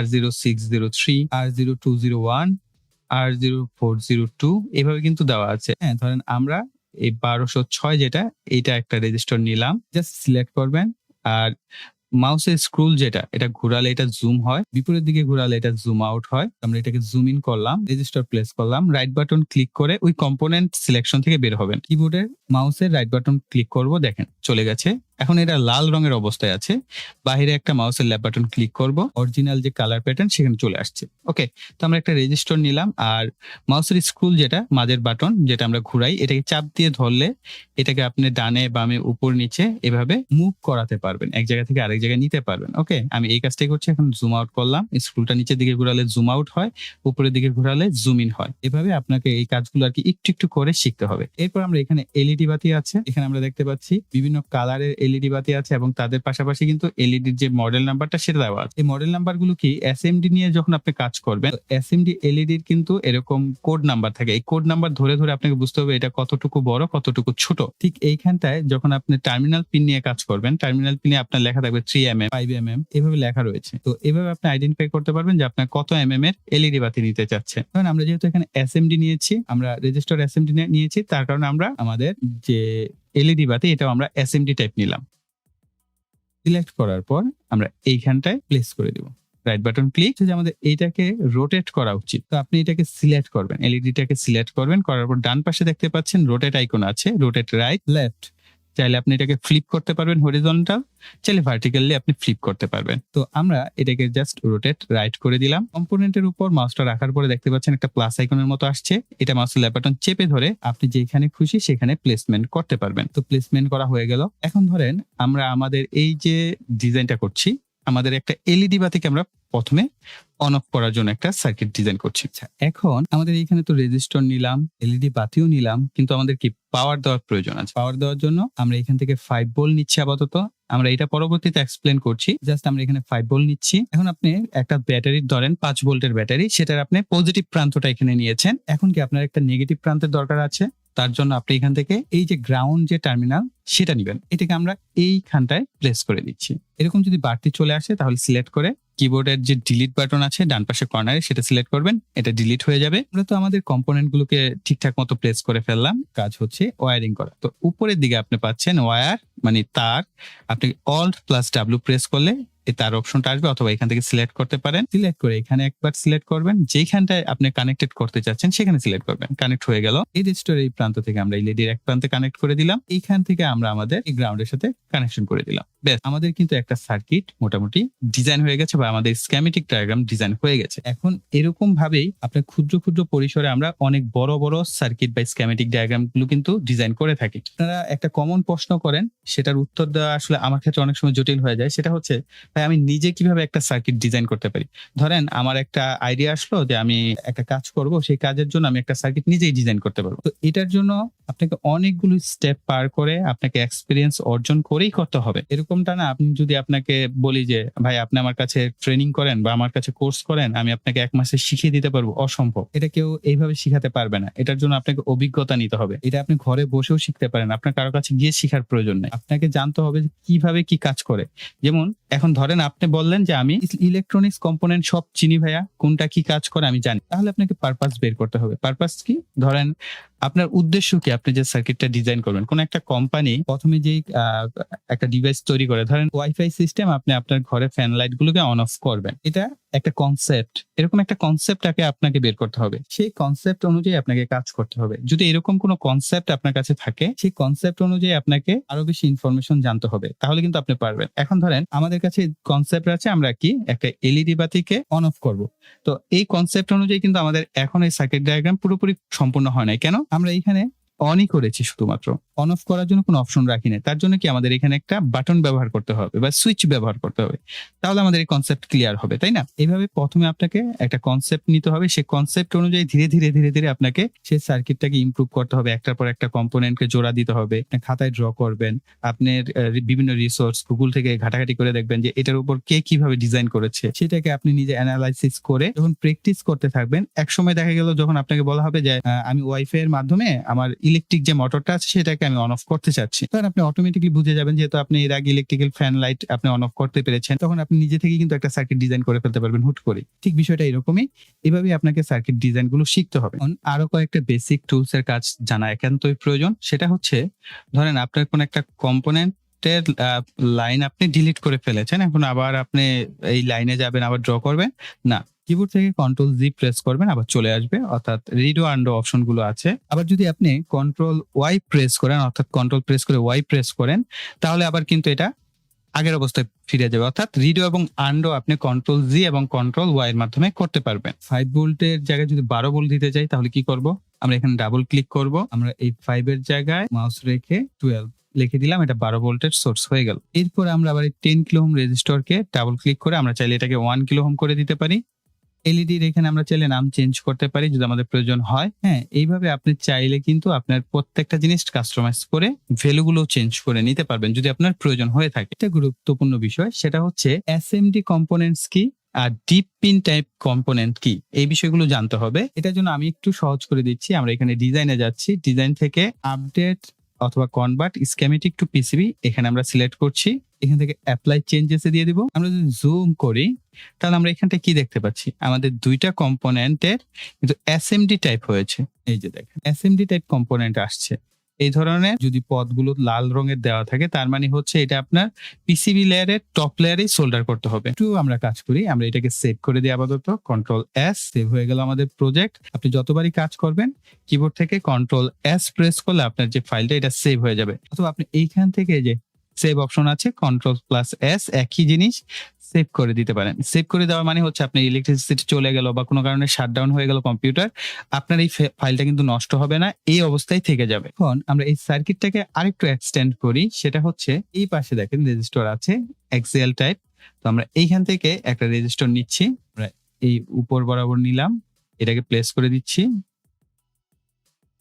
R0603, R0201, R0402, এভাবে কিন্তু দেওয়া আছে। হ্যাঁ, ধরেন আমরা এই 1206 এইটা একটা রেজিস্টার নিলাম, জাস্ট সিলেক্ট করবেন। আর মাউসের স্ক্রল এটা ঘোরালে এটা জুম হয়, বিপরীত দিকে ঘোরালে এটা জুম আউট হয়। আমরা এটাকে জুম ইন করলাম, রেজিস্টার প্লেস করলাম, রাইট বাটন ক্লিক করে ওই কম্পোনেন্ট সিলেকশন থেকে বের হবেন। কিবোর্ডের মাউসের রাইট বাটন ক্লিক করব, দেখেন চলে গেছে এখন এটা লাল রঙের অবস্থায় আছে। বাহিরে একটা মাউসের লেফট বাটন ক্লিক করব, অরিজিনাল যে কালার প্যাটার্ন সেখানে চলে আসছে। ওকে, তো আমরা একটা রেজিস্টার নিলাম, আর মাউসের স্ক্রল যেটা মাঝের বাটন যেটা আমরা ঘুরাই, এটাকে চাপ দিয়ে ধরলে এটাকে আপনি ডানে বামে উপর নিচে এভাবে মুভ করাতে পারবেন, এক জায়গা থেকে আরেক জায়গায় নিতে পারবেন। ওকে, আমি এই কাজটাই করছি। এখন জুম আউট করলাম, স্ক্রলটা নিচের দিকে ঘুরালে জুম আউট হয়, উপরের দিকে ঘুরালে জুম ইন হয়। এভাবে আপনাকে এই কাজগুলো আর কি একটু একটু করে শিখতে হবে। এরপর আমরা এখানে এলইডি বাতি আছে, এখানে আমরা দেখতে পাচ্ছি বিভিন্ন কালারের এলইডি বাতি আছে, এবং তাদের পাশাপাশি কিন্তু এলইডির যে মডেল নাম্বারটা সেটা দেওয়া আছে। এই মডেল নাম্বারগুলো কি এসএমডি নিয়ে যখন আপনি কাজ করবেন, এসএমডি এলইডির কিন্তু এরকম কোড নাম্বার থাকে। এই কোড নাম্বার ধরে ধরে আপনাকে বুঝতে হবে এটা কতটুকু বড় কতটুকু ছোট। ঠিক এইখানটায় যখন আপনি টার্মিনাল পিন নিয়ে কাজ করবেন, টার্মিনাল পিনে আপনার লেখা থাকবে 3mm 5mm এভাবে লেখা রয়েছে। তো এভাবে আপনি আইডেন্টিফাই করতে পারবেন যে আপনার কত এমএম এর এলইডি বাতি নিতে চাচ্ছেন। কারণ আমরা যেহেতু এখানে এসএমডি নিয়েছি, আমরা রেজিস্টার এসএমডি নিয়েছি, তার কারণে আমরা আমাদের যে এলইডি বাতি এটাও আমরা এসএমডি টাইপ নিলাম। সিলেক্ট করার পর আমরা এইখানটায় প্লেস করে দিব, রাইট বাটন ক্লিক। যে আমাদের এইটাকে রোটেট করা উচিত, তো আপনি এটাকে সিলেক্ট করবেন, এলইডিটাকে সিলেক্ট করবেন, করার পর ডান পাশে দেখতে পাচ্ছেন রোটেট আইকন আছে, রোটেট রাইট লেফট। চাইলে আপনি এটাকে ফ্লিপ করতে পারবেন হরিজন্টাল, চাইলে ভার্টিক্যালি আপনি ফ্লিপ করতে পারবেন। তো আমরা এটাকে জাস্ট রোটেট রাইট করে দিলাম। কম্পোনেন্টের উপর মাউসটা রাখার পরে দেখতে পাচ্ছেন একটা প্লাস আইকনের মতো আসছে, এটা মাউসের লেফট বাটন চেপে ধরে আপনি যেখানে খুশি সেখানে প্লেসমেন্ট করতে পারবেন। তো প্লেসমেন্ট করা হয়ে গেল। এখন ধরেন আমরা আমাদের এই যে ডিজাইনটা করছি, আমাদের একটা এলইডি বাতিকে আমরা প্রথমে অন অফ করার জন্য একটা সার্কিট ডিজাইন করছি। এখন আমাদের এখানে তো রেজিস্টর নিলাম, এলইডি বাতিও নিলাম, কিন্তু আমাদের কি পাওয়ার দেওয়ার প্রয়োজন আছে। পাওয়ার দেওয়ার জন্য আমরা এখান থেকে 5 ভোল্ট নিচ্ছি আপাতত। আমরা এটা পরবর্তীতে এক্সপ্লেন করছি, জাস্ট আমরা এখানে 5 ভোল্ট নিচ্ছি। এখন আপনি একটা ব্যাটারি ধরেন 5 ভোল্টের ব্যাটারি, সেটার আপনি পজিটিভ প্রান্তটা এখানে নিয়েছেন। এখন কি আপনার একটা নেগেটিভ প্রান্তের দরকার আছে, তার জন্য আপনি এখান থেকে এই যে গ্রাউন্ড যে টার্মিনাল সেটা নিবেন, এটাকে আমরা এইখানটায় প্লেস করে দিচ্ছি। এরকম যদি বাড়তি চলে আসে তাহলে সিলেক্ট করে কিবোর্ডের যে ডিলিট বাটন আছে ডান পাশে কর্নারে সেটা সিলেক্ট করবেন, এটা ডিলিট হয়ে যাবে। আমরা তো আমাদের কম্পোনেন্ট গুলোকে ঠিকঠাক মতো প্লেস করে ফেললাম, কাজ হচ্ছে ওয়্যারিং করা। তো উপরের দিকে আপনি পাচ্ছেন ওয়্যার মানে তার, আপনি অল্ট প্লাস ডাব্লিউ প্রেস করলে এই তার অপশনটা আসবে, অথবা এখান থেকে সিলেক্ট করতে পারেন। সিলেক্ট করে এখানে একবার সিলেক্ট করবেন, যেখানটায় আপনি কানেক্টেড করতে চাচ্ছেন সেখানে সিলেক্ট করবেন। কানেক্ট হয়ে গেল। এই রেজিস্টারের এই প্রান্ত থেকে আমরা এলইডির এক প্রান্তে কানেক্ট করে দিলাম, এইখান থেকে আমরা আমাদের এই গ্রাউন্ডের সাথে কানেকশন করে দিলাম। বেশ, আমাদের কিন্তু একটা সার্কিট মোটামুটি ডিজাইন হয়ে গেছে, বা আমাদের স্কেমেটিক ডায়াগ্রাম ডিজাইন হয়ে গেছে। এখন এরকম ভাবেই আপনার ক্ষুদ্র ক্ষুদ্র পরিসরে আমরা অনেক বড় বড় সার্কিট বা স্কেমেটিক ডায়াগ্রাম গুলো কিন্তু ডিজাইন করে থাকি। আপনারা একটা কমন প্রশ্ন করেন, সেটার উত্তর দেওয়া আসলে আমার ক্ষেত্রে অনেক সময় জটিল হয়ে যায়। সেটা হচ্ছে ভাই আমি নিজে কিভাবে একটা সার্কিট ডিজাইন করতে পারি। ধরেন আমার একটা আইডিয়া আসলো যে আমি একটা কাজ করব, সেই কাজের জন্য আমি একটা সার্কিট নিজেই ডিজাইন করতে পারবো। তো এটার জন্য আপনাকে অনেকগুলো স্টেপ পার করে আপনাকে এক্সপিরিয়েন্স অর্জন করেই করতে হবে। এরকমটা না, আপনি যদি আপনাকে বলি যে ভাই আপনি আমার কাছে ট্রেনিং করেন বা আমার কাছে কোর্স করেন, আমি আপনাকে 1 মাসে শিখিয়ে দিতে পারবো, অসম্ভব। এটা কেউ এইভাবে শিখাতে পারবে না। এটার জন্য আপনাকে অভিজ্ঞতা নিতে হবে। এটা আপনি ঘরে বসেও শিখতে পারেন, আপনার কারো কাছে গিয়ে শেখার প্রয়োজন নেই। আপনাকে জানতে হবে যে কিভাবে কি কাজ করে। যেমন এখন ধরেন আপনি বললেন যে আমি ইলেকট্রনিক্স কম্পোনেন্ট সব চিনি ভাইয়া, কোনটা কি কাজ করে আমি জানি, তাহলে আপনাকে পারপাস বের করতে হবে। পারপাস কি? ধরেন আপনার উদ্দেশ্য কি, আপনি যে সার্কিটটা ডিজাইন করবেন। কোন একটা কোম্পানি প্রথমে যেই একটা ডিভাইস তৈরি করে, ধরেন ওয়াইফাই সিস্টেম, আপনি আপনার ঘরে ফ্যান লাইট গুলোকে অন অফ করবেন, এটা একটা কনসেপ্ট। এরকম একটা কনসেপ্টটাকে আপনাকে বের করতে হবে, সেই কনসেপ্ট অনুযায়ী আপনাকে কাজ করতে হবে। যদি এরকম কোনো কনসেপ্ট আপনার কাছে থাকে, সেই কনসেপ্ট অনুযায়ী আপনাকে আরো বেশি ইনফরমেশন জানতে হবে, তাহলে কিন্তু আপনি পারবেন। এখন ধরেন আমাদের কাছে কনসেপ্ট আছে, আমরা কি একটা এলইডি বাতিকে অন অফ করব। তো এই কনসেপ্ট অনুযায়ী কিন্তু আমাদের এখন এই সার্কিট ডায়াগ্রাম পুরোপুরি সম্পূর্ণ হয় নাই। কেন? আমরা এখানে অনই করেছি, শুধুমাত্র অন অফ করার জন্য কোনো অপশন রাখি না। তার জন্য কি আমাদের এখানে একটা বাটন ব্যবহার করতে হবে বা সুইচ ব্যবহার করতে হবে, তাহলে আমাদের এই কনসেপ্ট ক্লিয়ার হবে, তাই না? এইভাবে প্রথমে আপনাকে একটা কনসেপ্ট নিতে হবে, সেই কনসেপ্ট অনুযায়ী ধীরে ধীরে ধীরে ধীরে আপনাকে সেই সার্কিটটাকে ইমপ্রুভ করতে হবে, একটার পর একটা কম্পোনেন্টকে জোড়া দিতে হবে। খাতায় ড্র করবেন, আপনার বিভিন্ন রিসোর্স গুগল থেকে ঘাটাঘাটি করে দেখবেন যে এটার উপর কে কিভাবে ডিজাইন করেছে, সেটাকে আপনি নিজে অ্যানালাইসিস করে যখন প্র্যাকটিস করতে থাকবেন, এক সময় দেখা গেল যখন আপনাকে বলা হবে যে আমি ওয়াইফাই এর মাধ্যমে আমার ইলেকট্রিক যে মোটরটা আছে সেটাকে আমি অন অফ করতে চাচ্ছি, তখন আপনি অটোমেটিকলি বুঝে যাবেন, যেহেতু আপনি এর আগে ইলেকট্রিক্যাল ফ্যান লাইট আপনি অন অফ করতে পেরেছেন, তখন আপনি নিজে থেকে কিন্তু একটা সার্কিট ডিজাইন করে ফেলতে পারবেন হুট করে। ঠিক বিষয়টা এরকমই, এভাবেই আপনাকে সার্কিট ডিজাইন গুলো শিখতে হবে। আরো কয়েকটা বেসিক টুলস এর কাজ জানা একান্তই প্রয়োজন। সেটা হচ্ছে ধরেন আপনার কোন একটা কম্পোনেন্ট লাইন আপনি ডিলিট করে ফেলেছেন, এখন আবার আপনি এই লাইনে যাবেন, আবার ড্র করবেন না, কিবোর্ড থেকে কন্ট্রোল জি প্রেস করবেন, আবার চলে আসবে, অর্থাৎ রিডো আন্ডো অপশন গুলো আছে। আবার যদি আপনি কন্ট্রোল ওয়াই প্রেস করেন, অর্থাৎ কন্ট্রোল প্রেস করে ওয়াই প্রেস করেন, তাহলে আবার কিন্তু এটা আগের অবস্থায় ফিরে যাবে। অর্থাৎ রিডো এবং আন্ডো আপনি কন্ট্রোল জি এবং কন্ট্রোল ওয়াই এর মাধ্যমে করতে পারবেন। 5 ভোল্টের জায়গায় যদি 12 ভোল্ট দিতে চাই তাহলে কি করব? আমরা এখানে ডাবল ক্লিক করব, আমরা এই 5 এর জায়গায় মাউস রেখে 12 লিখে দিলাম, এটা 12 ভোল্টের সোর্স হয়ে গেল। এরপর আমরা আবার এই 10 কিলো ওহম রেজিস্টরকে ডাবল ক্লিক করে আমরা চাইলে এটাকে 1 কিলো ওহম করে দিতে পারি। এলইডির এখানে আমরা চাইলে নাম চেঞ্জ করতে পারি যদি আমাদের প্রয়োজন হয়। হ্যাঁ, এইভাবে আপনি চাইলে কিন্তু আপনার প্রত্যেকটা জিনিস কাস্টমাইজ করে ভ্যালুগুলো চেঞ্জ করে নিতে পারবেন যদি আপনার প্রয়োজন হয়ে থাকে। একটা গুরুত্বপূর্ণ বিষয়, সেটা হচ্ছে এসএমডি কম্পোনেন্টস কি আর ডিপ পিন টাইপ কম্পোনেন্ট কি, এই বিষয়গুলো জানতে হবে। এটার জন্য আমি একটু সহজ করে দিচ্ছি। আমরা এখানে ডিজাইনে যাচ্ছি, ডিজাইন থেকে আপডেট অথবা কনভার্ট স্কেমেটিক টু পিসিবি এখানে আমরা সিলেক্ট করছি। এখান থেকে অ্যাপ্লাই চেঞ্জেস এ দিয়ে দিব। আমরা যদি জুম করি তাহলে আমরা এখানটা কি দেখতে পাচ্ছি, আমাদের দুইটা কম্পোনেন্টের কিন্তু এসএমডি টাইপ হয়েছে। এই যে দেখেন এসএমডি টাইপ কম্পোনেন্ট আসছে। এই ধরনের যদি পদগুলো লাল রঙের দেওয়া থাকে তার মানে হচ্ছে এটা আপনার পিসিবি লেয়ারের টপ লেয়ারেই সোল্ডার করতে হবে। একটু আমরা কাজ করি, আমরা এটাকে সেভ করে দিই আপাতত। কন্ট্রোল এস, সেভ হয়ে গেল আমাদের প্রজেক্ট। আপনি যতবারই কাজ করবেন কিবোর্ড থেকে কন্ট্রোল এস প্রেস করলে আপনার যে ফাইলটা এটা সেভ হয়ে যাবে। অথবা আপনি এইখান থেকে যে সেভ অপশন আছে কন্ট্রোল প্লাস এস, একই জিনিস সেভ করে দিতে পারেন। সেভ করে দেওয়ার মানে হচ্ছে আপনার ইলেকট্রিসিটি চলে গেল বা কোনো কারণে শাটডাউন হয়ে গেল কম্পিউটার, আপনার এই ফাইলটা কিন্তু নষ্ট হবে না, এই অবস্থায় থেকে যাবে। এখন আমরা এই সার্কিটটাকে আরেকটু এক্সটেন্ড করি, সেটা হচ্ছে এই পাশে দেখেন রেজিস্টর আছে এক্সএল টাইপ। তো আমরা এইখান থেকে একটা রেজিস্টর নিচ্ছি, আমরা এই উপর বরাবর নিলাম, এটাকে প্লেস করে দিচ্ছি,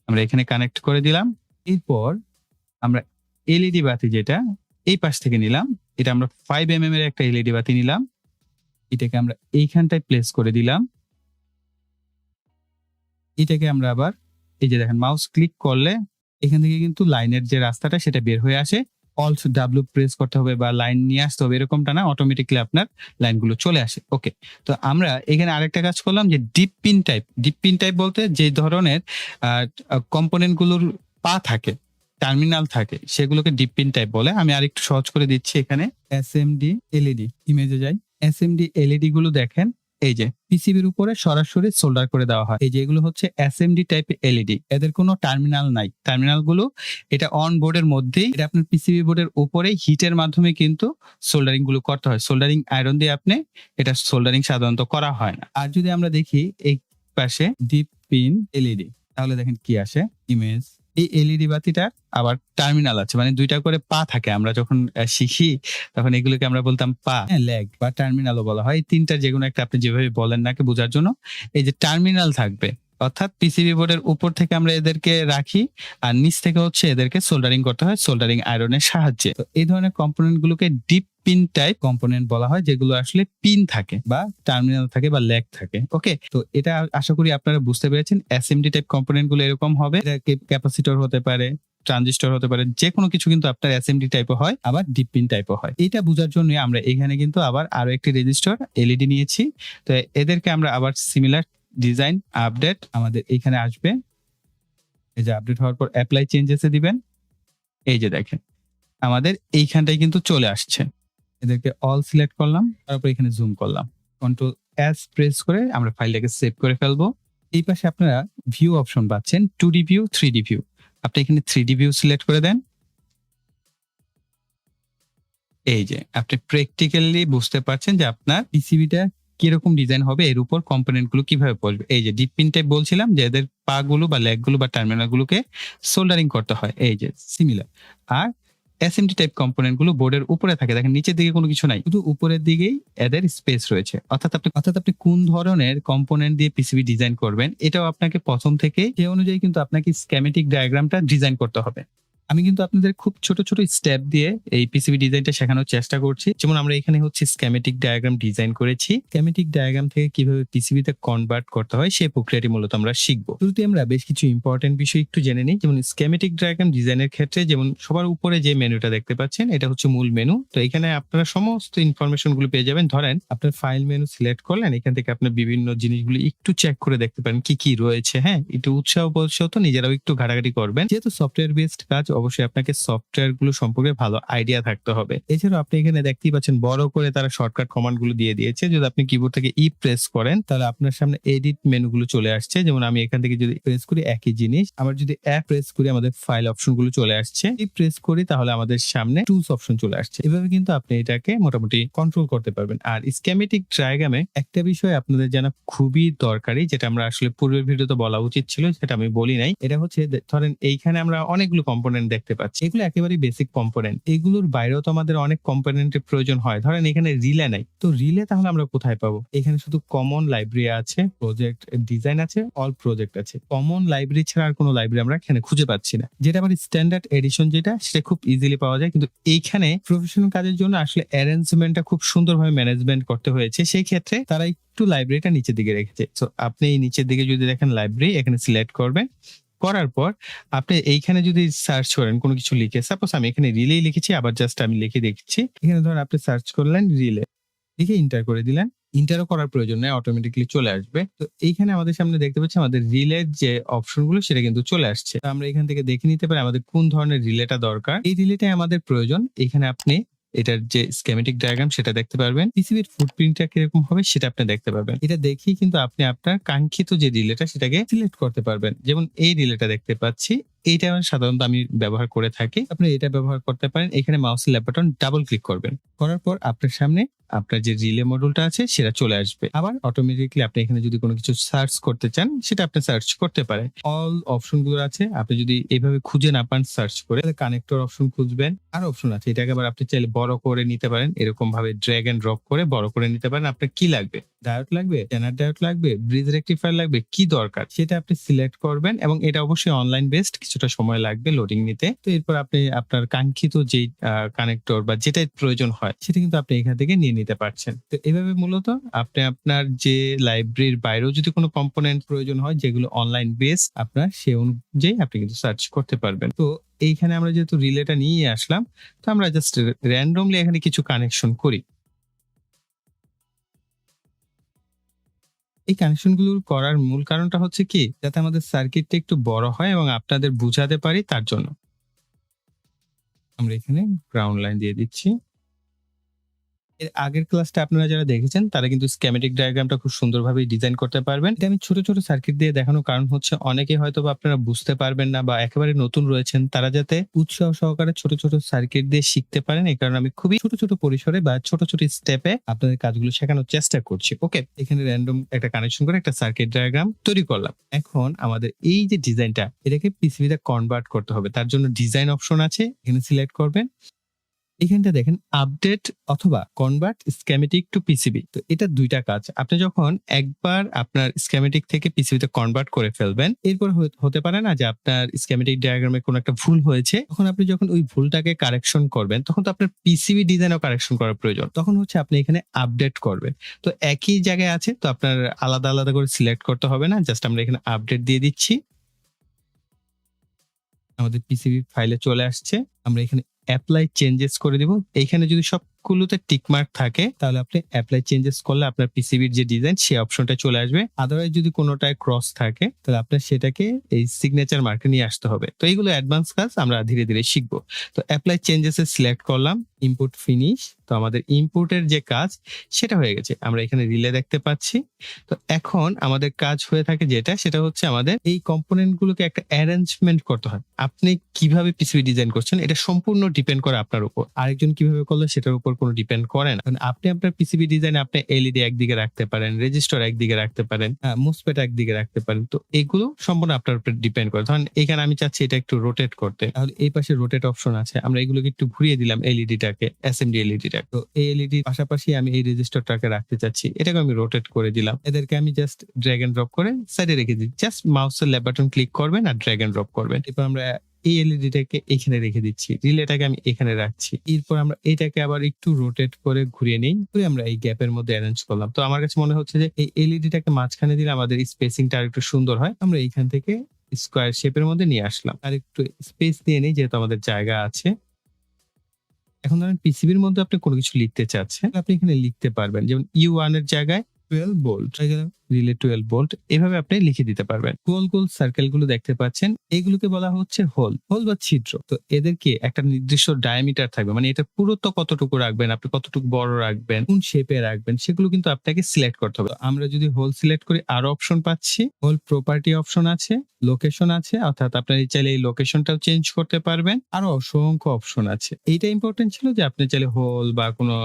আমরা এখানে কানেক্ট করে দিলাম। এরপর আমরা এলইডি বাতি যেটা এই পাশ থেকে নিলাম, এটা আমরা 5 mm এর একটা এলইডি বাতি নিলাম, এটাকে আমরা এইখানটায় প্লেস করে দিলাম। এটাকে আমরা আবার এই যে দেখেন মাউস ক্লিক করলে এখান থেকে কিন্তু লাইনের যে রাস্তাটা সেটা বের হয়ে আসে। অল্ট ডাব্লিউ প্রেস করতে হবে বা লাইন নিয়ে আসতে হবে এরকমটা না, অটোমেটিক্যালি আপনার লাইনগুলো চলে আসে। ওকে, তো আমরা এখানে আরেকটা কাজ করলাম যে deep pin type. Deep pin type বলতে যে ধরনের কম্পোনেন্ট গুলোর পা থাকে, টার্মিনাল থাকে, সেগুলোকে ডিপ পিন টাইপ বলে। আমি আরেকটু সহজ করে দিচ্ছি, এখানে এসএমডি এলইডি ইমেজে যাই। এসএমডি এলইডি গুলো দেখেন এই যে পিসিবির উপরে সরাসরি সোল্ডার করে দেওয়া হয়। এই যে এগুলো হচ্ছে এসএমডি টাইপ এলইডি, এদের কোনো টার্মিনাল নাই। টার্মিনাল গুলো এটা অন বোর্ডের মধ্যেই, এটা আপনার পিসিবি বোর্ডের উপরে হিটের মাধ্যমে কিন্তু সোল্ডারিং গুলো করতে হয়। সোল্ডারিং আয়রন দিয়ে আপনি এটা সোল্ডারিং সাধারণত করা হয় না। আর যদি আমরা দেখি এই পাশে ডিপ পিন এলইডি, তাহলে দেখেন কি আসে ইমেজ। এই এলইডি বাতিটার আবার টার্মিনাল আছে, মানে দুইটা করে পা থাকে। আমরা যখন শিখি তখন এগুলোকে আমরা বলতাম পা, লেগ বা টার্মিনালও বলা হয়। এই তিনটার যেকোনো একটা আপনি যেভাবে বলেন নাকি বোঝার জন্য এই যে টার্মিনাল থাকবে, অর্থাৎ পিসিবি বোর্ডের উপর থেকে আমরা এদেরকে রাখি আর নিচ থেকে হচ্ছে এদেরকে সোল্ডারিং করতে হয় সোল্ডারিং আয়রনের সাহায্যে। তো এই ধরনের কম্পোনেন্ট গুলোকে ডিপ পিন টাইপ কম্পোনেন্ট বলা হয়, যেগুলো আসলে পিন থাকে বা টার্মিনাল থাকে বা লেগ থাকে। ওকে, তো এটা আশা করি আপনারা বুঝতে পেরেছেন। এসএমডি টাইপ কম্পোনেন্ট গুলো এরকম হবে, এটা ক্যাপাসিটর হতে পারে, ট্রানজিস্টর হতে পারে, যে কোনো কিছু কিন্তু আপনার এসএমডি টাইপও হয়, আবার ডিপ পিন টাইপও হয়। এটা বোঝার জন্য আমরা এখানে কিন্তু আবার আরো একটি রেজিস্টর এলইডি নিয়েছি। তো এদেরকে আমরা আবার সিমিলার ডিজাইন আপডেট আমাদের এইখানে আসবে। এই যে আপডেট হওয়ার পর অ্যাপ্লাই চেঞ্জেস এ দিবেন, এই যে দেখেন আমাদের এইখানটাই কিন্তু চলে আসছে। এদেরকে অল সিলেক্ট করলাম, তারপর এখানে জুম করলাম, কন্ট্রোল এস প্রেস করে আমরা ফাইলটাকে সেভ করে ফেলবো। এই পাশে আপনারা ভিউ অপশন পাচ্ছেন, 2D ভিউ, 3D ভিউ। আপনি এখানে 3D ভিউ সিলেক্ট করে দেন। এই যে আপনি প্র্যাকটিক্যালি বুঝতে পারছেন যে আপনার পিসিবিটা কিরকম ডিজাইন হবে, এর উপর কম্পোনেন্ট গুলো কিভাবে পড়বে। এই যে ডিপ পিন টাইপ বলছিলাম যে এদের পা গুলো বা লেগ গুলো বা টার্মিনাল গুলোকে সোল্ডারিং করতে হয়, এই যে সিমিলার। আর এসএমডি টাইপ কম্পোনেন্ট গুলো বোর্ডের উপরে থাকে, দেখেন নিচের দিকে কোনো কিছু নাই, শুধু উপরের দিকেই এদের স্পেস রয়েছে। অর্থাৎ আপনি কোন ধরনের কম্পোনেন্ট দিয়ে পিসিবি ডিজাইন করবেন এটাও আপনাকে প্রথম থেকে সেই অনুযায়ী কিন্তু আপনাকে স্কেমেটিক ডায়াগ্রামটা ডিজাইন করতে হবে। আমি কিন্তু আপনাদের খুব ছোট ছোট স্টেপ দিয়ে এই পিসিবি ডিজাইনটা শেখানোর চেষ্টা করছি। যেমন আমরা এখানে হচ্ছে স্কেমেটিক ডায়াগ্রাম ডিজাইন করেছি, স্কেমেটিক ডায়াগ্রাম থেকে কিভাবে পিসিবিতে কনভার্ট করতে হয় সেই প্রক্রিয়াটি মূলত আমরা শিখবো। শুরুতে আমরা বেশ কিছু ইম্পর্টেন্ট বিষয় একটু জেনে নিই। যেমন স্কেমেটিক ডায়াগ্রাম ডিজাইনের ক্ষেত্রে যেমন সবার উপরে যে মেনুটা দেখতে পাচ্ছেন এটা হচ্ছে মূল মেনু। তো এখানে আপনারা সমস্ত ইনফরমেশন গুলো পেয়ে যাবেন। ধরেন আপনার ফাইল মেনু সিলেক্ট করলেন, এখান থেকে আপনি বিভিন্ন জিনিসগুলো একটু চেক করে দেখতে পারেন কি কি রয়েছে। হ্যাঁ, একটু উৎসাহ নিজেরাও একটু ঘাটাঘাটি করবেন, যেহেতু সফটওয়্যার বেসড কাজ অবশ্যই আপনাকে সফটওয়্যার গুলো সম্পর্কে ভালো আইডিয়া থাকতে হবে। এছাড়াও আপনি এখানে দেখতেই পাচ্ছেন বড় করে তারা শর্টকাট কমান্ড গুলো দিয়ে দিয়েছে। যদি আপনি কিবোর্ড থেকে ই প্রেস করেন তাহলে আপনার সামনে এডিট মেনু গুলো চলে আসছে। যেমন আমি এখান থেকে যদি প্রেস করি একই জিনিস, আবার যদি প্রেস করি আমাদের ফাইল অপশন গুলো চলে আসছে। ই প্রেস করি তাহলে আমাদের সামনে টুলস অপশন চলে আসছে। এভাবে কিন্তু আপনি এটাকে মোটামুটি কন্ট্রোল করতে পারবেন। আর স্কিমেটিক ডায়াগ্রামে একটা বিষয় আপনাদের জানা খুবই দরকারি, যেটা আমরা আসলে পূর্বের ভিডিওতে বলা উচিত ছিল, সেটা আমি বলি নাই। এটা হচ্ছে ধরেন এইখানে আমরা অনেকগুলো কম্পোনেন্ট দেখতে পাচ্ছি। এগুলো একেবারেই বেসিক কম্পোনেন্ট। এগুলোর বাইরেও তো আমাদের অনেক কম্পোনেন্টের প্রয়োজন হয়। ধরেন এখানে রিলে নাই, তো রিলে তাহলে আমরা কোথায় পাবো? এখানে শুধু কমন লাইব্রেরি আছে, প্রজেক্ট ডিজাইন আছে, অল প্রজেক্ট আছে। কমন লাইব্রেরি ছাড়া আর কোনো লাইব্রেরি আমরা এখানে খুঁজে পাচ্ছি না। যেটা আবার স্ট্যান্ডার্ড এডিশন যেটা, সেটা খুব ইজিলি পাওয়া যায়। কিন্তু এইখানে প্রফেশনাল কাজের জন্য আসলে অ্যারেঞ্জমেন্টটা খুব সুন্দরভাবে ম্যানেজমেন্ট করতে হয়েছে। সেই ক্ষেত্রে তারা একটু লাইব্রেরিটা নিচের দিকে রেখেছে। তো আপনি এই নিচের দিকে যদি দেখেন লাইব্রেরি, এখানে সিলেক্ট করবেন। করার পর আপনি এইখানে যদি সার্চ করেন কোনো কিছু লিখে, সাপোজ আমি এখানে রিলেই লিখেছি, আবার জাস্ট আমি লিখে দেখছি। এখানে ধরেন আপনি সার্চ করলেন রিলে, লিখে ইন্টার করে দিলেন। ইন্টারও করার প্রয়োজন নেই, অটোমেটিক্যালি চলে আসবে। তো এইখানে আমাদের সামনে দেখতে পাচ্ছি আমাদের রিলের যে অপশন গুলো সেটা কিন্তু চলে আসছে। তো আমরা এখান থেকে দেখে নিতে পারি আমাদের কোন ধরনের রিলেটা দরকার। এই রিলেটাই আমাদের প্রয়োজন। এখানে আপনি এটার যে স্কেমেটিক ডায়াগ্রাম সেটা দেখতে পারবেন। পিসিবির ফুটপ্রিন্টটা কিরকম হবে সেটা আপনি দেখতে পারবেন। এটা দেখেই কিন্তু আপনি আপনার কাঙ্ক্ষিত যে রিলেটা সেটাকে সিলেক্ট করতে পারবেন। যেমন এই রিলেটা দেখতে পাচ্ছি, এইটা সাধারণত আমি ব্যবহার করে থাকি। আপনি এটা ব্যবহার করতে পারেন। এখানে মাউসের লেফট বাটন ডাবল ক্লিক করবেন। করার পর আপনার সামনে আপনার যে রিলে মডিউলটা আছে সেটা চলে আসবে। আবার অটোমেটিক্যালি আপনি এখানে যদি কোনো কিছু সার্চ করতে চান সেটা আপনি সার্চ করতে পারেন। অল অপশন গুলো আছে, আপনি যদি এইভাবে খুঁজে না পান সার্চ করে, তাহলে কানেক্টর অপশন খুঁজবেন। আর অপশন আছে, এটাকে আবার আপনি চাইলে বড় করে নিতে পারেন। এরকম ভাবে ড্র্যাগ এন্ড ড্রপ করে বড় করে নিতে পারেন। আপনার কি লাগবে, ডায়োড লাগবে, চ্যানেল ডায়োড লাগবে, ব্রিজ রেকটিফায়ার লাগবে, কি দরকার সেটা আপনি সিলেক্ট করবেন। এবং এটা অবশ্যই অনলাইন বেসড, কিছুটা সময় লাগবে লোডিং নিতে। তো এরপর আপনি আপনার কাঙ্ক্ষিত যে কানেক্টর বা যেটা প্রয়োজন হয় সেটা কিন্তু আপনি এখান থেকে নিয়ে নিতে পারছেন। তো এভাবে মূলত আপনি আপনার যে লাইব্রেরির বাইরেও যদি কোনো কম্পোনেন্ট প্রয়োজন হয় যেগুলো অনলাইন বেস, আপনার সে অনুযায়ী আপনি কিন্তু সার্চ করতে পারবেন। তো এইখানে আমরা যেহেতু রিলেটা নিয়ে আসলাম, তো আমরা জাস্ট র্যান্ডমলি এখানে কিছু কানেকশন করি। এই কানেকশন গুলো করার মূল কারণটা হচ্ছে কি, যাতে আমাদের সার্কিটটা একটু বড় হয় এবং আপনাদের বুঝাতে পারি তার জন্য। আমরা এখানে গ্রাউন্ড লাইন দিয়ে দিচ্ছি। এর আগের ক্লাসটা আপনারা যারা দেখেছেন তারা কিন্তু স্কিমেটিক ডায়াগ্রামটা খুব সুন্দরভাবে ডিজাইন করতে পারবেন। এটা আমি ছোট ছোট সার্কিট দিয়ে দেখানোর কারণ হচ্ছে অনেকে হয়তো বা আপনারা বুঝতে পারবেন না বা একেবারে নতুন রয়েছেন, তারা যাতে উৎসাহ সহকারে ছোট ছোট সার্কিট দিয়ে শিখতে পারেন। এই কারণে আমি খুবই ছোট ছোট পরিসরে বা ছোট ছোট স্টেপে আপনাদের কাজগুলো শেখানোর চেষ্টা করছি। ওকে, এখানে র্যান্ডম একটা কানেকশন করে একটা সার্কিট ডায়াগ্রাম তৈরি করলাম। এখন আমাদের এই যে ডিজাইনটা, এটাকে পিসিবিতে কনভার্ট করতে হবে। তার জন্য ডিজাইন অপশন আছে, এখানে সিলেক্ট করবেন। এখানটা দেখেন আপডেট অথবা কনভার্ট স্কিমেটিক টু পিসিবি। তো এটা দুইটা কাজ। আপনি যখন একবার আপনার স্কিমেটিক থেকে পিসিবিতে কনভার্ট করে ফেলবেন, এরপর হতে পারে না যে আপনার স্কিমেটিক ডায়াগ্রামে কোনো একটা ভুল হয়েছে, তখন আপনি যখন ওই ভুলটাকে কারেকশন করবেন তখন তো আপনার পিসিবি ডিজাইনও কারেকশন করার প্রয়োজন। তখন হচ্ছে আপনি এখানে আপডেট করবেন। তো একই জায়গায় আছে, তো আপনার আলাদা আলাদা করে সিলেক্ট করতে হবে না, জাস্ট আমরা এখানে আপডেট দিয়ে দিচ্ছি। আমাদের পিসিবি ফাইলে চলে আসছে। আমরা এখানে অ্যাপ্লাই চেঞ্জেস করে দিব। এইখানে যদি সবগুলোতে টিক মার্ক থাকে তাহলে আপনি অ্যাপ্লাই চেঞ্জেস করলে আপনার পিসিবির যে ডিজাইন সেই অপশনটা চলে আসবে। আদারওয়াইজ যদি কোনোটায় ক্রস থাকে তাহলে আপনার সেটাকে এই সিগনেচার মার্কে নিয়ে আসতে হবে। তো এইগুলো অ্যাডভান্স কাজ, আমরা ধীরে ধীরে শিখবো। তো অ্যাপ্লাই চেঞ্জেস এ সিলেক্ট করলাম, ইনপুট ফিনিশ। তো আমাদের ইনপুটের যে কাজ সেটা হয়ে গেছে। আমরা এখানে রিলে দেখতে পাচ্ছি। তো এখন আমাদের কাজ হয়ে থাকে যেটা, সেটা হচ্ছে আমাদের এই কম্পোনেন্ট গুলোকে একটা অ্যারেঞ্জমেন্ট করতে হয়। আপনি কিভাবে পিসিবি ডিজাইন করছেন এটা সম্পূর্ণ ডিপেন্ড করে আপনার উপর। আরেকজন কিভাবে করলে সেটার উপর কোনো ডিপেন্ড করে না। কারণ আপনি আপনার পিসিবি ডিজাইনে আপনি এলইডি একদিকে রাখতে পারেন, রেজিস্টার একদিকে রাখতে পারেন, মোসফেট একদিকে রাখতে পারেন। তো এগুলো সম্পূর্ণ আপনার উপর ডিপেন্ড করে। ধরেন এখানে আমি চাচ্ছি এটা একটু রোটেট করতে, তাহলে এই পাশে রোটেট অপশন আছে। আমরা এগুলোকে একটু ঘুরিয়ে দিলাম, এলইডিটাকে, এসএমডি এলইডিটা। তো এই এলইডির পাশাপাশি আমি এই রেজিস্টারটাকে রাখতে চাচ্ছি, এটাকে আমি রোটেট করে দিলাম। এদেরকে আমি জাস্ট ড্র্যাগ এন্ড ড্রপ করে সাইডে রেখে দিই। জাস্ট মাউসের লেফট বাটন ক্লিক করবেন আর ড্র্যাগ এন্ড ড্রপ করবেন। এরপর আমরা এই এলইডিটাকে এখানে রেখে দিচ্ছি, রিলেটাকে আমি এখানে রাখছি। এরপর আমরা এটাকে আবার একটু রোটেট করে ঘুরিয়ে নিই, ঘুরে আমরা এই গ্যাপের মধ্যে অ্যারেঞ্জ করলাম। তো আমার কাছে মনে হচ্ছে যে এই এলইডিটাকে মাঝখানে দিলে আমাদের স্পেসিংটা আর একটু সুন্দর হয়। আমরা এইখান থেকে স্কোয়ার শেপের মধ্যে নিয়ে আসলাম। আর একটু স্পেস দিয়ে নিই যেহেতু আমাদের জায়গা আছে। এখন ধরেন পিসিবির মধ্যে আপনি কোনো কিছু লিখতে চাচ্ছেন, আপনি এখানে লিখতে পারবেন। যেমন U1 এর জায়গায় 12 ভোল্ট, রিলে 12 ভোল্ট, এভাবে আপনি লিখে দিতে পারবেন। গোল গোল সার্কেল গুলো দেখতে পাচ্ছেন, এগুলোকে বলা হচ্ছে হোল বা ছিদ্র। তো এদেরকে একটা নির্দিষ্ট ডায়ামিটার থাকবে, মানে এটা পুরুত্ব কতটুকু রাখবেন, আপনি কতটুকু বড় রাখবেন, কোন শেপে রাখবেন, সেগুলো কিন্তু আপনাকে সিলেক্ট করতে হবে। আমরা যদি হোল সিলেক্ট করি, আরো অপশন পাচ্ছি। হোল প্রপার্টি অপশন আছে, লোকেশন আছে, অর্থাৎ আপনার চাইলে এই লোকেশনটাও চেঞ্জ করতে পারবেন। আরো অসংখ্য অপশন আছে। এইটা ইম্পর্টেন্ট ছিল যে আপনি চাইলে হোল বা কোনো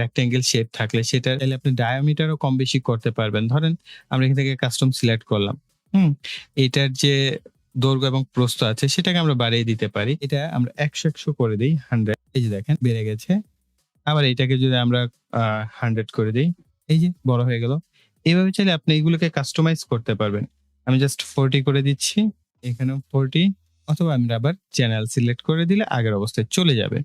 রেক্টেঙ্গেল শেপ থাকলে সেটা চাইলে আপনি ডায়ামিটারও কম বেশি করতে পারবেন। ধরেন আমরা এখান থেকে কাস্টম সিলেক্ট করলাম। এটার যে দৈর্ঘ্য এবং প্রস্থ আছে সেটাকে আমরা বাড়িয়ে দিতে পারি। এটা আমরা 100 করে দিই, 100। এই যে দেখেন বেড়ে গেছে। আবার এটাকে যদি আমরা 100 করে দিই, এই যে বড় হয়ে গেল। এভাবে চাইলে আপনি এগুলোকে কাস্টমাইজ করতে পারবেন। আমি জাস্ট 40 করে দিচ্ছি, এখানেও 40, অথবা আমরা আবার চ্যানেল সিলেক্ট করে দিলে আগের অবস্থায় চলে যাবে।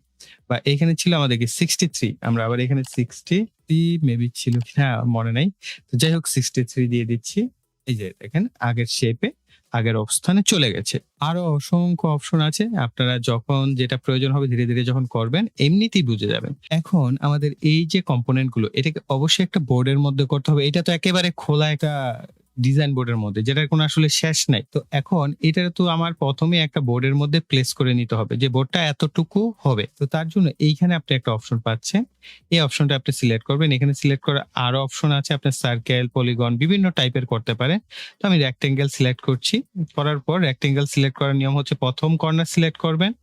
বা এখানে ছিল আমাদের কি 63, আমরা আবার এখানে 63 মেবি ছিল কিনা মনে নাই। তো যাই হোক 63 দিয়ে দিচ্ছি। এই যে দেখেন আগের শেপে আগের অবস্থানে চলে গেছে। আরো অসংখ্য অপশন আছে, আপনারা যখন যেটা প্রয়োজন হবে ধীরে ধীরে যখন করবেন এমনিতেই বুঝে যাবেন। এখন আমাদের এই যে কম্পোনেন্ট গুলো, এটাকে অবশ্যই একটা বোর্ডের মধ্যে করতে হবে। এটা তো একেবারে খোলা একটা ডিজাইন বোর্ডের মধ্যে, যেটার কোনো আসলে শেষ নাই। তো এখন এটা তো আমার প্রথমে একটা বোর্ডের মধ্যে প্লেস করে নিতে হবে, যে বোর্ডটা এতটুকু হবে। তো তার জন্য এইখানে আপনি একটা অপশন পাচ্ছেন, এই অপশনটা আপনি সিলেক্ট করবেন। এখানে সিলেক্ট করার আরো অপশন আছে, আপনার সার্কেল, পলিগন বিভিন্ন টাইপের করতে পারেন। তো আমি রেক্টেঙ্গেল সিলেক্ট করছি। করার পর রেক্টেঙ্গেল সিলেক্ট করার নিয়ম হচ্ছে প্রথম কর্নার সিলেক্ট করবেন,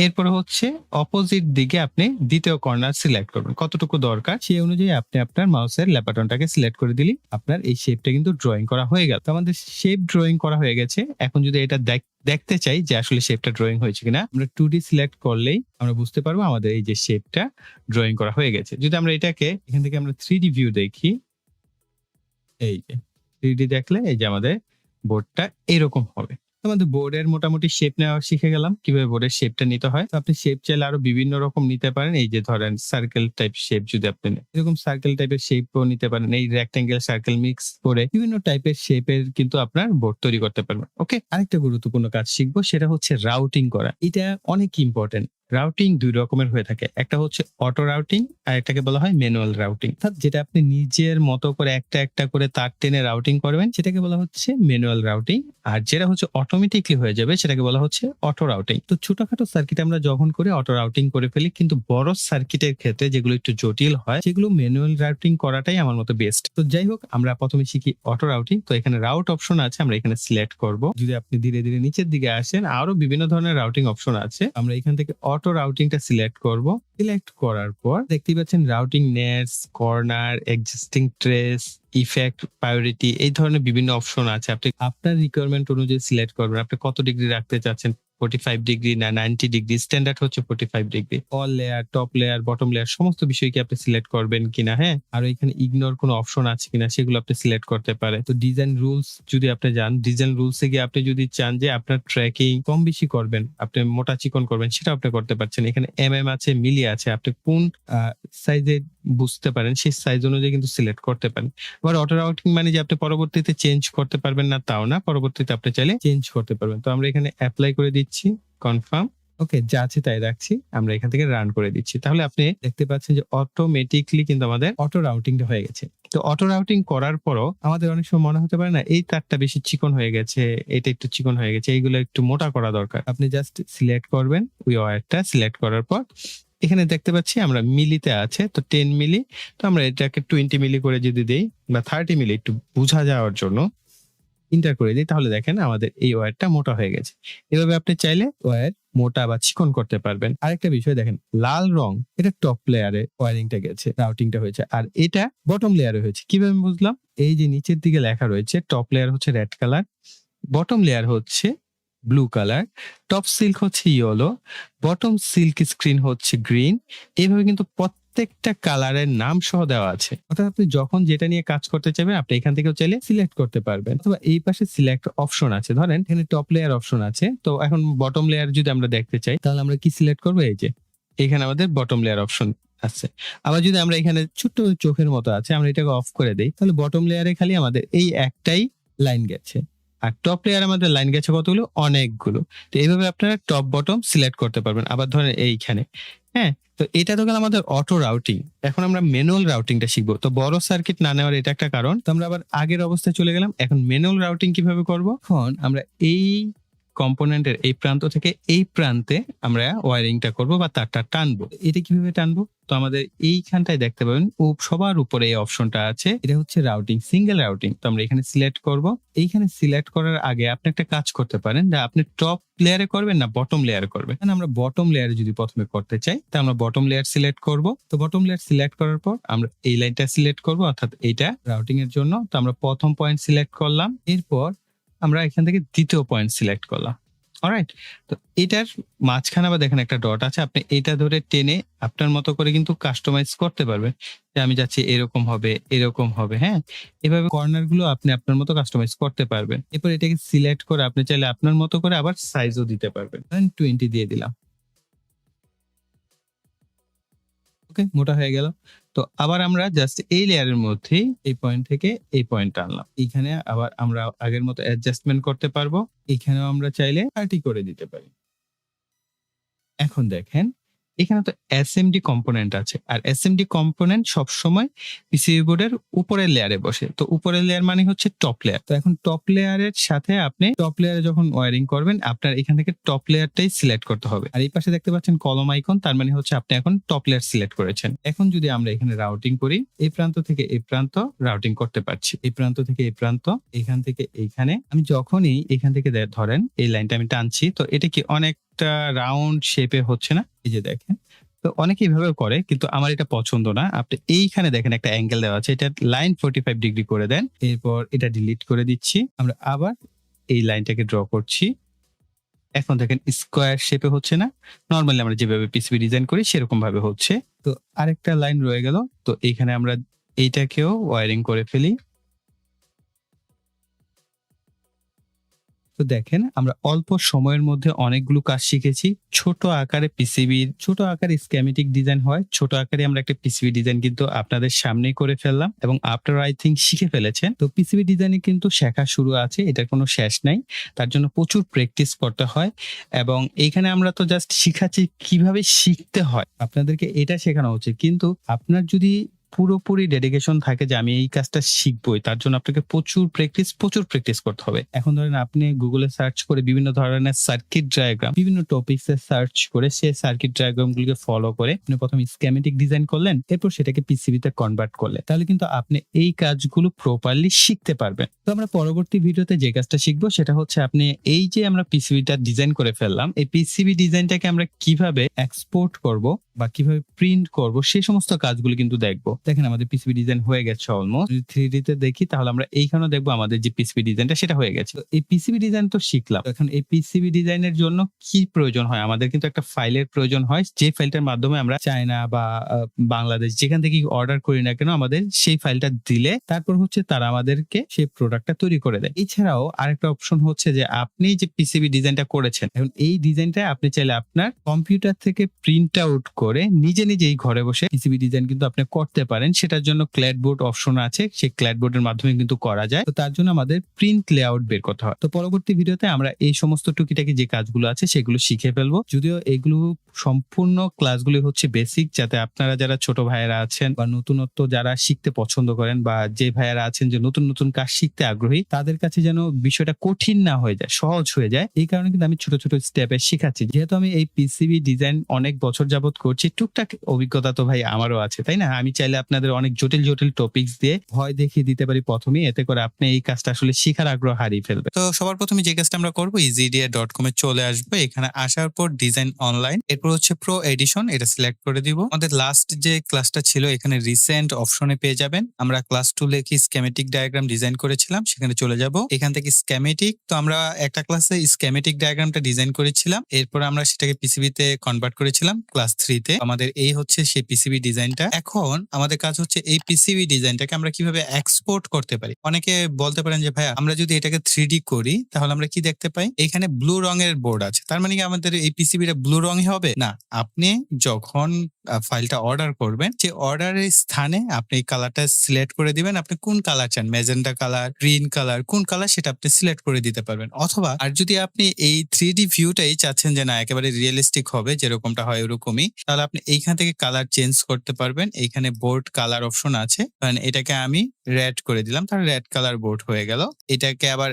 এরপরে হচ্ছে অপোজিট দিকে আপনি দ্বিতীয় কর্নার সিলেক্ট করবেন, কতটুকু দরকার সেই অনুযায়ী আপনি আপনার মাউসের লেফট বাটনটাকে সিলেক্ট করে দিলে আপনার এই শেপটা কিন্তু ড্রয়িং করা হয়ে গেল। তো আমাদের শেপ ড্রয়িং করা হয়ে গেছে। এখন যদি এটা দেখতে চাই যে আসলে শেপটা ড্রয়িং হয়েছে কিনা, আমরা 2D সিলেক্ট করলেই আমরা বুঝতে পারবো আমাদের এই যে শেপটা ড্রয়িং করা হয়ে গেছে। যদি আমরা এটাকে এখান থেকে আমরা 3D ভিউ দেখি, এই যে 3D দেখলে এই যে আমাদের বোর্ডটা এরকম হবে। আমাদের বোর্ডের মোটামুটি শেপ নেওয়া শিখে গেলাম, কিভাবে বোর্ডের শেপটা নিতে হয়। তো আপনি শেপ চাইলে আরো বিভিন্ন রকম নিতে পারেন। এই যে ধরেন সার্কেল টাইপ শেপ যদি আপনি নেন, এরকম সার্কেল টাইপের শেপও নিতে পারেন। এই রেক্টেঙ্গেল সার্কেল মিক্স করে বিভিন্ন টাইপের শেপের কিন্তু আপনার বোর্ড তৈরি করতে পারবেন। ওকে, আরেকটা গুরুত্বপূর্ণ কাজ শিখবো, সেটা হচ্ছে রাউটিং করা। এটা অনেক ইম্পর্টেন্ট। রাউটিং দুই রকমের হয়ে থাকে, একটা হচ্ছে অটো রাউটিং আর একটাকে বলা হয় ম্যানুয়াল রাউটিং। অর্থাৎ যেটা আপনি নিজের মতো করে একটা একটা করে তার টেনে রাউটিং করবেন সেটাকে বলা হচ্ছে ম্যানুয়াল রাউটিং, আর যেটা হচ্ছে অটোমেটিকলি হয়ে যাবে সেটাকে বলা হচ্ছে অটো রাউটিং। তো ছোটখাটো সার্কিট আমরা যখন করে অটো রাউটিং করে ফেলি, কিন্তু বড় সার্কিটের ক্ষেত্রে যেগুলো একটু জটিল হয় সেগুলো ম্যানুয়াল রাউটিং করাটাই আমার মতো বেস্ট। তো যাই হোক আমরা প্রথমে শিখি অটো রাউটিং। তো এখানে রাউট অপশন আছে, আমরা এখানে সিলেক্ট করব। যদি আপনি ধীরে ধীরে নিচের দিকে আসেন আরো বিভিন্ন ধরনের রাউটিং অপশন আছে, আমরা এখান থেকে অটো রাউটিংটা সিলেক্ট করব। সিলেক্ট করার পর দেখতেই পাচ্ছেন routing নেটস, corner, existing trace, effect, priority, এই ধরনের বিভিন্ন অপশন আছে। আপনি আপনার রিকোয়ারমেন্ট অনুযায়ী সিলেক্ট করবেন, আপনি কত ডিগ্রি রাখতে চাচ্ছেন, 45 ডিগ্রি না 90 ডিগ্রি। স্ট্যান্ডার্ড হচ্ছে 45 degree. All layer, top layer, bottom layer সমস্ত বিষয় কি আপনি সিলেক্ট করবেন কিনা, হ্যাঁ। আর এখানে ইগনোর কোনো অপশন আছে কিনা সেগুলো আপনি সিলেক্ট করতে পারেন। তো ডিজাইন রুলস যদি আপনি যান, ডিজাইন রুলসে গিয়ে আপনি যদি চান যে আপনার ট্র্যাকিং কম বেশি করবেন, আপনি মোটা চিকন করবেন, সেটা আপনি করতে পারছেন। এখানে আছে, মিলি আছে, আপনি কোন সাইজে বুঝতে পারেন সেই সাইজ অনুযায়ী কিন্তু সিলেক্ট করতে পারেন। আবার অটো রাউটিং মানে যে আপনি পরবর্তীতে চেঞ্জ করতে পারবেন না তাও না, পরবর্তীতে আপনি চাইলে চেঞ্জ করতে পারবেন। তো আমরা এখানে অ্যাপ্লাই করে দিচ্ছি, কনফার্ম। ওকে, যা আছে তাই রাখছি, আমরা এখান থেকে রান করে দিচ্ছি। তাহলে আপনি দেখতে পাচ্ছেন যে অটোমেটিকলি কিন্তু আমাদের অটো রাউটিংটা হয়ে গেছে। তো অটো রাউটিং করার পরও আমাদের অনেক সময় মনে হতে পারে না এই তারটা বেশি চিকন হয়ে গেছে, এটা একটু চিকন হয়ে গেছে, এইগুলো একটু মোটা করা দরকার। আপনি জাস্ট সিলেক্ট করবেন, ওই ওয়্যারটা সিলেক্ট করার পর এখানে দেখতে পাচ্ছি আমরা মিলিতে আছে, তো 10 মিলি। তো আমরা এটাকে 20 মিলি করে যদি দেই বা 30 মিলি একটু বোঝা যাওয়ার জন্য ইন্টার করে দিই, তাহলে দেখেন আমাদের এই ওয়্যারটা মোটা হয়ে গেছে। এভাবে আপনি চাইলে ওয়্যার মোটা বা চিকন করতে পারবেন। আরেকটা বিষয় দেখেন, লাল রং এটা টপ লেয়ারে ওয়্যারিংটা গেছে, রাউটিংটা হয়েছে, আর এটা বটম লেয়ারে হয়েছে। কিভাবে বুঝলাম? এই যে নিচের দিকে লেখা রয়েছে টপ লেয়ার হচ্ছে রেড কালার, বটম লেয়ার হচ্ছে ব্লু কালার, টপ সিল্ক হচ্ছে ইয়েলো, বটম সিল্ক স্ক্রিন হচ্ছে গ্রিন। এইভাবে কিন্তু প্রত্যেকটা কালারের নাম সহ দেওয়া আছে। অর্থাৎ আপনি যখন যেটা নিয়ে কাজ করতে চাইবেন আপনি এখান থেকেও চাইলে সিলেক্ট করতে পারবেন। অথবা এই পাশে সিলেক্ট অপশন আছে, ধরেন এখানে টপ লেয়ার অপশন আছে। তো এখন বটম লেয়ার যদি আমরা দেখতে চাই তাহলে আমরা কি সিলেক্ট করবো? এই যে এখানে আমাদের বটম লেয়ার অপশন আছে। আবার যদি আমরা এখানে ছোট্ট চোখের মতো আছে, আমরা এটাকে অফ করে দেই, তাহলে বটম লেয়ারে খালি আমাদের এই একটাই লাইন গেছে, আর টপ লেয়ার আমাদের লাইন গেছে কতগুলো? অনেকগুলো। তো এইভাবে আপনারা টপ বটম সিলেক্ট করতে পারবেন। আবার ধরেন এইখানে হ্যাঁ? তো এটা তো গেল আমাদের অটো রাউটিং। এখন আমরা ম্যানুয়াল রাউটিংটা শিখব। তো বড় সার্কিট না নেওয়ার এটা একটা কারণ। তো আমরা আবার আগের অবস্থায় চলে গেলাম। এখন ম্যানুয়াল রাউটিং কিভাবে করব? এখন আমরা এই কম্পোনেন্টের এই প্রান্ত থেকে এই প্রান্তে আমরা ওয়্যারিংটা করব বা তারটা টানবো। এটা কিভাবে টানবো? তো আমাদের এইখানটায় দেখতে পাবেন সবার উপরে এই অপশনটা আছে। এটা হচ্ছে রাউটিং, সিঙ্গেল রাউটিং। তো আমরা এখানে সিলেক্ট করব। এইখানে সিলেক্ট করার আগে আপনি একটা কাজ করতে পারেন যে আপনি টপ লেয়ারে করবেন না বটম লেয়ারে করবেন। মানে আমরা বটম লেয়ারে যদি প্রথমে করতে চাই তা আমরা বটম লেয়ার সিলেক্ট করব। তো বটম লেয়ার সিলেক্ট করার পর আমরা এই লাইনটা সিলেক্ট করব, অর্থাৎ এইটা রাউটিং এর জন্য। তো আমরা প্রথম পয়েন্ট সিলেক্ট করলাম, এরপর আমরা এখান থেকে দ্বিতীয় পয়েন্ট সিলেক্ট করলাম। অলরাইট? তো এটার মাঝখানে আবার দেখেন একটা ডট আছে। আপনি এটা ধরে টেনে আপনার মতো করে কিন্তু কাস্টমাইজ করতে পারবেন। যে আমি চাচ্ছি এরকম হবে, এরকম হবে, হ্যাঁ? এভাবে কর্নার গুলো আপনি আপনার মতো কাস্টমাইজ করতে পারবেন। এরপর এটাকে সিলেক্ট করে আপনি চাইলে আপনার মতো করে আবার সাইজও দিতে পারবেন। ধরেন 20 দিয়ে দিলাম। ওকে, মোটা হয়ে গেল। তো আবার আমরা জাস্ট এই লেয়ারের মধ্যেই এই পয়েন্ট থেকে এই পয়েন্ট আনলাম। এইখানে আবার আমরা আগের মতো অ্যাডজাস্টমেন্ট করতে পারবো। এখানেও আমরা চাইলে 30 করে দিতে পারি। এখন দেখেন এখানে তো এসএমডি কম্পোনেন্ট আছে, আর এসএমডি কম্পোনেন্ট সবসময় পিসিবি বোর্ডের উপরের লেয়ারে বসে। তো উপরের লেয়ার মানে হচ্ছে টপ লেয়ার। তো এখন টপ লেয়ারের সাথে আপনি টপ লেয়ারে যখন ওয়্যারিং করবেন আপনার এখান থেকে টপ লেয়ারটাই সিলেক্ট করতে হবে। আর এই পাশে দেখতে পাচ্ছেন কলম আইকন, তার মানে হচ্ছে আপনি এখন টপ লেয়ার সিলেক্ট করেছেন। এখন যদি আমরা এখানে রাউটিং করি, এই প্রান্ত থেকে এই প্রান্ত রাউটিং করতে পারছি, এই প্রান্ত থেকে এই প্রান্ত, এখান থেকে এইখানে। আমি যখনই এখান থেকে ধরেন এই লাইনটা আমি টানছি, তো এটা কি অনেকটা রাউন্ড শেপে হচ্ছে না? এই যে দেখেন। তো অনেকে এইভাবে করে, কিন্তু আমার এটা পছন্দ না। আপনি এইখানে দেখেন একটা অ্যাঙ্গেল দেওয়া আছে, এটা লাইন 45 ডিগ্রি করে দেন। এরপর এটা ডিলিট করে দিচ্ছি। আমরা আবার এই লাইনটাকে ড্র করছি। এখন দেখেন স্কোয়ার শেপে হচ্ছে না? নরমালি আমরা যেভাবে পিসিবি ডিজাইন করি সেরকম ভাবে হচ্ছে। তো আরেকটা লাইন রয়ে গেল। তো এইখানে আমরা এইটাকেও ওয়্যারিং করে ফেলি। তো দেখেন আমরা অল্প সময়ের মধ্যে অনেকগুলো কাজ শিখেছি। ছোট আকারে পিসিবির ছোট আকারে স্কেমেটিক ডিজাইন হয়। ছোট আকারে আমরা একটা পিসিবি ডিজাইন কিন্তু আপনাদের সামনেই করে ফেললাম এবং আপনারা আই থিংক শিখে ফেলেছেন। তো পিসিবি ডিজাইনে কিন্তু শেখা শুরু আছে, এটার কোনো শেষ নাই। তার জন্য প্রচুর প্র্যাকটিস করতে হয় এবং এইখানে আমরা তো জাস্ট শিখাচ্ছি কিভাবে শিখতে হয়। আপনাদেরকে এটা শেখানো উচিত। কিন্তু আপনার যদি পুরোপুরি ডেডিকেশন থাকে যে আমি এই কাজটা শিখবই, তার জন্য আপনাকে প্রচুর প্র্যাকটিস করতে হবে। এখন ধরেন আপনি গুগলে সার্চ করে বিভিন্ন ধরনের সার্কিট ডায়াগ্রাম, বিভিন্ন টপিকস এ সার্চ করে সেই সার্কিট ডায়াগ্রাম গুলিকে ফলো করে আপনি প্রথমে স্কেমেটিক ডিজাইন করলেন, এরপর সেটাকে পিসিবি তে কনভার্ট করলেন, তাহলে কিন্তু আপনি এই কাজগুলো প্রপারলি শিখতে পারবেন। তো আমরা পরবর্তী ভিডিওতে যে কাজটা শিখবো সেটা হচ্ছে আপনি এই যে আমরা পিসিবিটা ডিজাইন করে ফেললাম, এই পিসিবি ডিজাইনটাকে আমরা কিভাবে এক্সপোর্ট করব বা কিভাবে প্রিন্ট করব সেই সমস্ত কাজগুলো কিন্তু দেখবো। দেখেন আমাদের পিসিবি ডিজাইন হয়ে গেছে অলমোস্ট। যদি 3D তে দেখি তাহলে আমরা এইখানেও দেখবো আমাদের যে পিসিবি ডিজাইনটা সেটা হয়ে গেছে। তো এই পিসিবি ডিজাইন তো শিখলাম। এখন এই পিসিবি ডিজাইনের জন্য কি প্রয়োজন হয়? আমাদের কিন্তু একটা ফাইলের প্রয়োজন হয়, যে ফাইলটার মাধ্যমে আমরা চায়না বা বাংলাদেশ যেখান থেকে অর্ডার করি না কেন আমাদের সেই ফাইলটা দিলে তারপর হচ্ছে তারা আমাদেরকে সেই প্রোডাক্টটা তৈরি করে দেয়। এছাড়াও আরেকটা অপশন হচ্ছে যে আপনি যে পিসিবি ডিজাইনটা করেছেন, এখন এই ডিজাইনটা আপনি চাইলে আপনার কম্পিউটার থেকে প্রিন্ট আউট করে নিজেই ঘরে বসে পিসিবি ডিজাইন কিন্তু আপনি করতে পারেন। সেটার জন্য ক্ল্যাডবোর্ড অপশন আছে, সেই ক্ল্যাডবোর্ডের মাধ্যমে কিন্তু করা যায়। তো তার জন্য আমাদের প্রিন্ট লেআউট বের করতে হয়। তো পরবর্তী ভিডিওতে আমরা এই সমস্ত টুকিটাকি যে কাজগুলো আছে সেগুলো শিখে ফেলবো। যদিও এগুলো সম্পূর্ণ ক্লাসগুলি হচ্ছে বেসিক, যাতে আপনারা যারা ছোট ভাইয়েরা আছেন বা নতুনত্ব যারা শিখতে পছন্দ করেন বা যে ভাইয়েরা আছেন যে নতুন কাজ শিখতে আগ্রহী, তাদের কাছে যেন বিষয়টা কঠিন না হয়ে যায়, সহজ হয়ে যায়। এই কারণে কিন্তু আমি ছোট স্টেপে শেখাচ্ছি। যেহেতু আমি এই পিসিবি ডিজাইন অনেক বছর যাবত করছি, টুকটাক অভিজ্ঞতা তো ভাই আমারও আছে, তাই না? আমি চাইলে আপনাদের অনেক জটিল টপিকস দিয়ে ভয় দেখিয়ে দিতে পারি প্রথমেই, এতে করে আপনি এই কাজটা আসলে শিখার আগ্রহ হারিয়ে ফেলবে। তো সবার প্রথমে যে কাজটা আমরা করবো easydia.com এ চলে আসবো। এখানে আসার পর ডিজাইন অনলাইন, এরপর হচ্ছে প্রো এডিশন, এটা সিলেক্ট করে দিব। আমাদের লাস্ট যে ক্লাসটা ছিল এখানে রিসেন্ট অপশনে পেয়ে যাবেন। আমরা ক্লাস 2 লেখি স্কেমেটিক ডায়াগ্রাম ডিজাইন করেছিলাম, সেখানে চলে যাব। এখান থেকে স্কেমেটিক, তো আমরা একটা ক্লাসে স্কেমেটিক ডায়াগ্রামটা ডিজাইন করেছিলাম, এরপর আমরা সেটাকে পিসিবি তে কনভার্ট করেছিলাম ক্লাস 3 তে। আমাদের এই হচ্ছে সেই পিসিবি ডিজাইনটা। এখন আমাদের কাজ হচ্ছে এই পিসিবি ডিজাইনটাকে আমরা কিভাবে এক্সপোর্ট করতে পারি। অনেকে বলতে পারেন যে ভাইয়া আমরা যদি এটাকে 3D করি তাহলে আমরা কি দেখতে পাই, এখানে ব্লু রঙের বোর্ড আছে, তার মানে কি আমাদের এই পিসিবিটা ব্লু রঙে হবে? না, আপনি যখন ফাইলটা অর্ডার করবেন, যে অর্ডারের স্থানে আপনি এই কালারটা সিলেক্ট করে দিবেন। আপনি কোন কালার চান, ম্যাজেন্টা কালার, গ্রিন কালার, কোন কালার সেটা আপনি সিলেক্ট করে দিতে পারবেন। অথবা আর যদি আপনি এই 3D ভিউটাই চাচ্ছেন যে না একেবারে রিয়েলিস্টিক হবে, যেরকমটা হয় ওরকমই, তাহলে আপনি এইখান থেকে কালার চেঞ্জ করতে পারবেন। এইখানে বোর্ড কালার অপশন আছে, কারণ এটাকে আমি রেড করে দিলাম, তাহলে রেড কালার বোর্ড হয়ে গেল। এটাকে আবার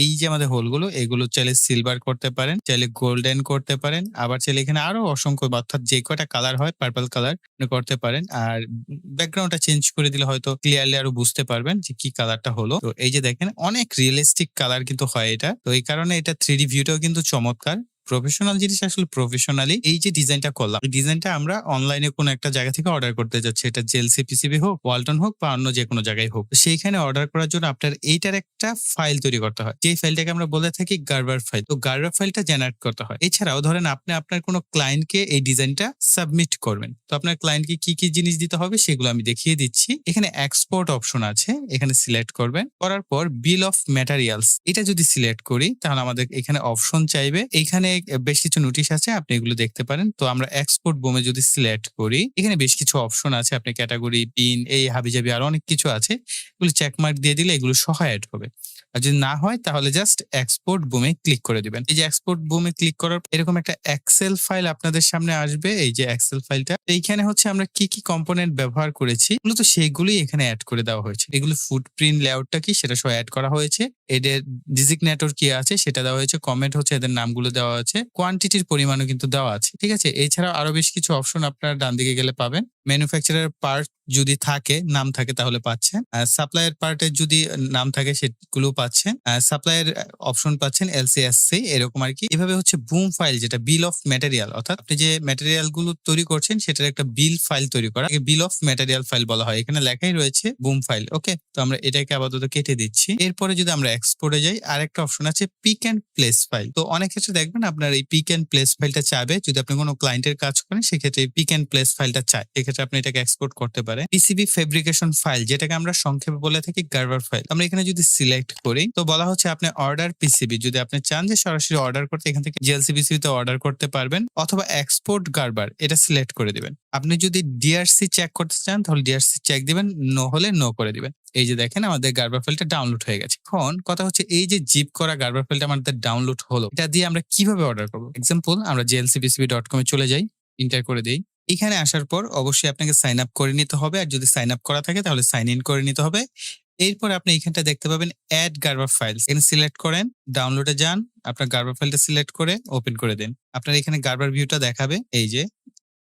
এই যে আমাদের হোলগুলো, এগুলো চাইলে সিলভার করতে পারেন, চাইলে গোল্ডেন করতে পারেন, আবার চাইলে এখানে আরো অসংখ্য অর্থাৎ যে কয়টা কালার হয় পার্পল কালার করতে পারেন। আর ব্যাকগ্রাউন্ডটা চেঞ্জ করে দিলে হয়তো ক্লিয়ারলি আরো বুঝতে পারবেন যে কি কালারটা হলো। তো এই যে দেখেন অনেক রিয়েলিস্টিক কালার কিন্তু হয় এটা। তো এই কারণে এটা 3D ভিউটাও কিন্তু চমৎকার। প্রফেশনাল জিনিস আসলে প্রফেশনালি এই যে ডিজাইনটা করলাম, এই ডিজাইনটা আমরা অনলাইনে কোনো একটা জায়গা থেকে অর্ডার করতে যাচ্ছি, এটা জেএলসি পিসিবি হোক, ওয়ালটন হোক বা অন্য যে কোনো জায়গায় হোক। তো সেইখানে অর্ডার করার জন্য আপনার এইটার একটা ফাইল তৈরি করতে হয়, যেই ফাইলটাকে আমরা বলে থাকি গার্বার ফাইল। তো গার্বার ফাইলটা জেনারেট করতে হয়। এছাড়াও ধরেন আপনি আপনার কোনো ক্লায়েন্টকে এই ডিজাইনটা সাবমিট করবেন, তো আপনার ক্লায়েন্টকে কি কি জিনিস দিতে হবে সেগুলো আমি দেখিয়ে দিচ্ছি। এখানে এক্সপোর্ট অপশন আছে, এখানে সিলেক্ট করবেন, করার পর বিল অফ ম্যাটেরিয়ালস এটা যদি সিলেক্ট করি তাহলে আমাদের এখানে অপশন চাইবে। এখানে বেশ কিছু নোটিশ আছে, আপনি এগুলো দেখতে পারেন। তো আমরা এক্সপোর্ট বোমে যদি সিলেক্ট করি, এখানে বেশ কিছু অপশন আছে, আপনি ক্যাটাগরি, পিন, এই হাবিজাবি আরো অনেক কিছু আছে, এগুলো চেকমার্ক দিয়ে দিলে এগুলো সহ অ্যাড হবে। আর যদি না হয় তাহলে জাস্ট এক্সপোর্ট বুমে ক্লিক করে দিবেন। এই যে এক্সপোর্ট বুমে ক্লিক করার এরকম একটা এক্সেল ফাইল আপনাদের সামনে আসবে। এই যে এক্সেল ফাইলটা, এইখানে হচ্ছে আমরা কি কি কম্পোনেন্ট ব্যবহার করেছি মূলত সেইগুলোই এখানে অ্যাড করে দেওয়া হয়েছে। এগুলো ফুটপ্রিন্ট লেআউটটা কি সেটা সহ অ্যাড করা হয়েছে, এদের ডিজিগনেটর কি আছে সেটা দেওয়া হয়েছে, কমেন্ট হচ্ছে এদের নামগুলো দেওয়া আছে, কোয়ান্টিটির পরিমাণও কিন্তু দেওয়া আছে। ঠিক আছে, এছাড়াও আরো বেশ কিছু অপশন আপনারা ডান দিকে গেলে পাবেন। ম্যানুফ্যাকচারার পার্ট যদি থাকে, নাম থাকে তাহলে পাচ্ছেন। সাপ্লায়ার পার্টের যদি নাম থাকে সেগুলো পাচ্ছেন। সাপ্লায়ার অপশন পাচ্ছেন, এলসিএসসি এরকম আর কি। এভাবে হচ্ছে বুম ফাইল, যেটা বিল অফ ম্যাটেরিয়াল, অর্থাৎ আপনি যে ম্যাটেরিয়াল গুলো তৈরি করছেন সেটার একটা বিল ফাইল তৈরি করা, বিল অফ ম্যাটেরিয়াল ফাইল বলা হয়। এখানে লেখাই রয়েছে বুম ফাইল। ওকে, তো আমরা এটাকে আপাতত কেটে দিচ্ছি। এরপরে যদি আমরা এক্সপোর্টে যাই, আরেকটা অপশন আছে পিক এন্ড প্লেস ফাইল। তো অনেক ক্ষেত্রে দেখবেন আপনার এই পিক এন্ড প্লেস ফাইলটা চাবে, যদি আপনি কোনো ক্লায়েন্টের কাজ করেন সেক্ষেত্রে পিক এন্ড প্লেস ফাইলটা চায়, এক্ষেত্রে আপনি এটাকে এক্সপোর্ট করতে পারেন। পিসিবি ফেব্রিকেশন ফাইল, যেটাকে আমরা সংক্ষেপে বলে থাকি গার্বার ফাইল, আমরা এখানে যদি সিলেক্ট করি তো বলা হচ্ছে আপনি অর্ডার পিসিবি, যদি আপনি চান যে সরাসরি অর্ডার করতে এখান থেকে জিএলসি পিসিবি তে অর্ডার করতে পারবেন, অথবা এক্সপোর্ট গার্বার এটা সিলেক্ট করে দিবেন। আপনি যদি ডিআরসি চেক করতে চান তাহলে ডিআরসি চেক দিবেন, নো হলে নো করে দিবেন। এই যে দেখেন আমাদের গার্বার ফাইলটা ডাউনলোড হয়ে গেছে। এখন কথা হচ্ছে এই যে জিপ করা গার্বার ফাইলটা আমাদের ডাউনলোড হলো, এটা দিয়ে আমরা কিভাবে অর্ডার করবো। এক্সাম্পল, আমরা jlcpcb.com এ চলে যাই, ইন্টার করে দেই। এখানে আসার পর অবশ্যই আপনাকে সাইন আপ করে নিতে হবে, আর যদি সাইন আপ করা থাকে তাহলে সাইন ইন করে নিতে হবে। এরপর আপনি এখানটা দেখতে পাবেন অ্যাড গার্বার ফাইলস, এখানে সিলেক্ট করেন, ডাউনলোডে যান, আপনার গার্বার ফাইলটা সিলেক্ট করে ওপেন করে দেন। আপনার এখানে গার্বার ভিউটা দেখাবে, এই যে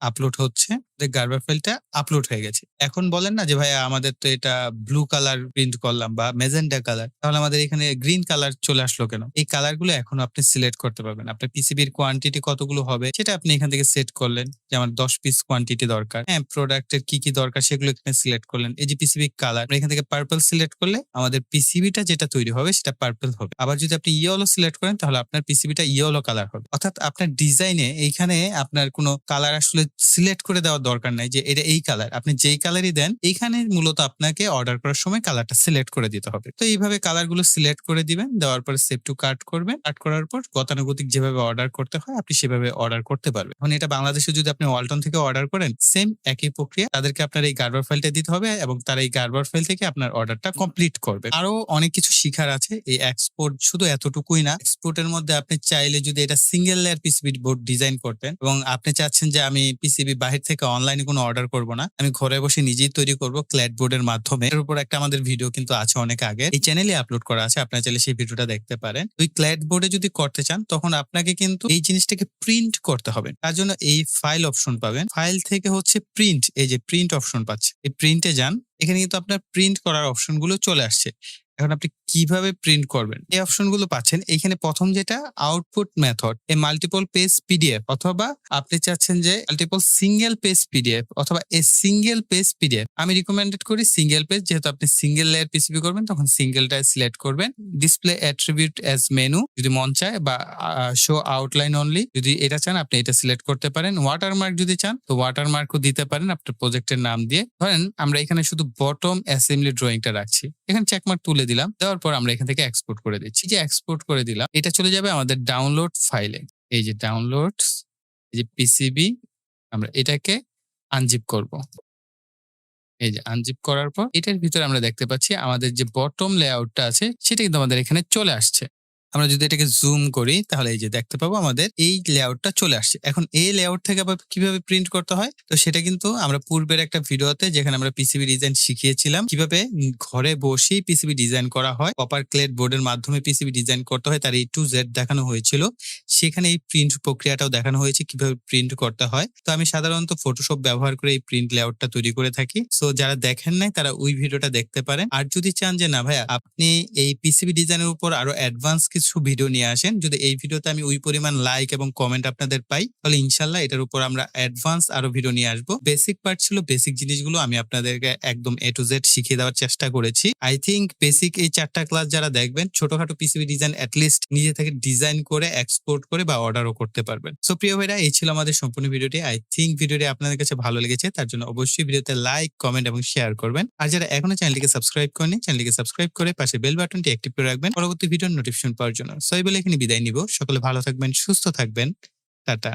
আপলোড হচ্ছে, গার্বার ফাইলটা আপলোড হয়ে গেছে। এখন বলেন না যে ভাইয়া আমাদের তো এটা ব্লু কালার প্রিন্ট করলাম বা মেজেন্টা কালার, তাহলে আমাদের এখানে গ্রিন কালার চলে আসলো কেন? এই কালার গুলো এখন আপনি সিলেক্ট করতে পারবেন। আপনার পিসিবির কোয়ান্টিটি কতগুলো হবে সেটা আপনি এখান থেকে সেট করলেন, যে আমার 10 পিস কোয়ান্টিটি দরকার। হ্যাঁ, প্রোডাক্টের কি কি দরকার সেগুলো এখানে সিলেক্ট করলেন। এই যে পিসিবি কালার, এখান থেকে পার্পল সিলেক্ট করলে আমাদের পিসিবিটা যেটা তৈরি হবে সেটা পার্পল হবে। আবার যদি আপনি ইয়েলো সিলেক্ট করেন তাহলে আপনার পিসিবিটা ইয়েলো কালার হবে। অর্থাৎ আপনার ডিজাইনে এইখানে আপনার কোনো কালার আসলে সিলেক্ট করে দেওয়ার দরকার নাই যে এটা এই কালার, আপনি যেই কালারই দেন এইখানে মূলত আপনাকে অর্ডার করার সময় কালারটা সিলেক্ট করে দিতে হবে। তো এইভাবে কালার গুলো সিলেক্ট করে দিবেন, দেওয়ার পরে সেভ টু কার্ট করবেন, কাট করার পর গতানুগতিক যেভাবে অর্ডার করতে হয় আপনি সেভাবে অর্ডার করতে পারবেন। এখন এটা বাংলাদেশে যদি আপনি ওয়ালটন থেকে অর্ডার করেন, সেম একই প্রক্রিয়া, তাদেরকে আপনার এই গার্বার ফাইলটা দিতে হবে এবং তারা এই গার্বার ফাইল থেকে আপনার অর্ডারটা কমপ্লিট করবে। আরো অনেক কিছু শিখার আছে। এই এক্সপোর্ট শুধু এতটুকুই না, এক্সপোর্টের মধ্যে আপনি চাইলে যদি এটা single layer PCB board design করতেন এবং আপনি চাচ্ছেন যে আমি পিসিবি বাহির থেকে অনলাইনে কোনো অর্ডার করব না, আমি ঘরে বসে নিজেই তৈরি করব ক্ল্যাড বোর্ডের মাধ্যমে, এর উপর একটা আমাদের ভিডিও কিন্তু আছে অনেক আগে, এই চ্যানেলে আপলোড করা আছে, আপনারা চাইলে সেই ভিডিওটা দেখতে পারেন। ওই ক্ল্যাড বোর্ডে যদি করতে চান তখন আপনাকে কিন্তু এই জিনিসটাকে প্রিন্ট করতে হবে, তার জন্য এই ফাইল অপশন পাবেন, ফাইল থেকে হচ্ছে প্রিন্ট, এই যে প্রিন্ট অপশন পাচ্ছে, এই প্রিন্টে যান, এখানে কিন্তু আপনার প্রিন্ট করার অপশন গুলো চলে আসছে। এখন আপনি কিভাবে প্রিন্ট করবেন এই অপশন গুলো পাচ্ছেন। এখানে প্রথম যেটা আউটপুট মেথড, এই মাল্টিপল পেজ পিডিএফ, অথবা আপনি চাচ্ছেন যে মাল্টিপল সিঙ্গেল পেজ পিডিএফ অথবা এ সিঙ্গেল পেজ পিডিএফ, আমি রিকমেন্ডেড করি সিঙ্গেল পেজ, যেহেতু আপনি সিঙ্গেল লেয়ার পিসিবি করবেন তখন সিঙ্গেলটা সিলেক্ট করবেন। ডিসপ্লে অ্যাট্রিবিউট অ্যাজ মেনু যদি মন চায়, বা শো আউটলাইন অনলি যদি এটা চান আপনি এটা সিলেক্ট করতে পারেন। ওয়াটারমার্ক যদি চান তো ওয়াটারমার্কও দিতে পারেন আপনার প্রজেক্টের নাম দিয়ে। ধরেন আমরা এখানে শুধু বটম অ্যাসেম্বলি ড্রয়িংটা রাখছি, এখানে চেকমার্ক তুলে দিলাম, দেওয়ার পর আমরা এখান থেকে এক্সপোর্ট করে দিচ্ছি। যে এক্সপোর্ট করে দিলাম, এটা চলে যাবে আমাদের ডাউনলোড ফাইলে, এই যে ডাউনলোডস, এই যে পিসিবি, আমরা এটাকে আনজিপ করব। এই যে আনজিপ করার পর এটার ভিতরে আমরা দেখতে পাচ্ছি আমাদের যে বটম লেআউটটা আছে সেটা কিন্তু আমাদের এখানে চলে আসছে। আমরা যদি এটাকে জুম করি তাহলে এই যে দেখতে পাবো আমাদের এই লেআউটটা চলে আসছে। এখন এই লেআউট থেকে আবার কিভাবে প্রিন্ট করতে হয়, তো সেটা কিন্তু আমরা পূর্বের একটা ভিডিওতে যেখানে আমরা পিসিবি ডিজাইন শিখিয়েছিলাম কিভাবে ঘরে বসেই পিসিবি ডিজাইন করা হয়, কপার ক্লেড বোর্ডের মাধ্যমে পিসিবি ডিজাইন করতে হয়, তার A to Z দেখানো হয়েছিল। সেখানে এই প্রিন্ট প্রক্রিয়াটাও দেখানো হয়েছে কিভাবে প্রিন্ট করতে হয়। তো আমি সাধারণত ফটোশপ ব্যবহার করে এই প্রিন্ট লেআউটটা তৈরি করে থাকি। সো যারা দেখেন নাই তারা ওই ভিডিওটা দেখতে পারেন। আর যদি চান যে না ভাইয়া আপনি এই পিসিবি ডিজাইনের উপর আরো অ্যাডভান্স কিছু ভিডিও নিয়ে আসেন, যদি এই ভিডিওতে আমি ওই পরিমাণ লাইক এবং কমেন্ট আপনাদের পাই তাহলে ইনশাল্লাহ এটার উপর আমরা অ্যাডভান্স আরো ভিডিও নিয়ে আসবো। বেসিক পার্ট ছিল, বেসিক জিনিসগুলো আমি আপনাদেরকে একদম A to Z শিখিয়ে দেওয়ার চেষ্টা করেছি। আই থিঙ্ক বেসিক এই 4টা ক্লাস যারা দেখবেন ছোটখাটো পিসিবি ডিজাইন অ্যাটলিস্ট নিজে থেকে ডিজাইন করে এক্সপোর্ট করে বা অর্ডারও করতে পারবেন। সো প্রিয় ভাইরা, এই ছিল আমাদের সম্পূর্ণ ভিডিওটি। আই থিঙ্ক ভিডিওটি আপনাদের কাছে ভালো লেগেছে, তার জন্য অবশ্যই ভিডিওতে লাইক, কমেন্ট এবং শেয়ার করবেন। আর যারা এখনো চ্যানেলটিকে সাবস্ক্রাইব করেনি চ্যানেলটিকে সাবস্ক্রাইব করে পাশে বেল বাটনটি অ্যাক্টিভ করে রাখবেন পরবর্তী ভিডিওর নোটিফিকেশন পাওয়ার জন্য। সো এই বলে এখানে বিদায় নিব। সকলে ভালো থাকবেন, সুস্থ থাকবেন। টাটা।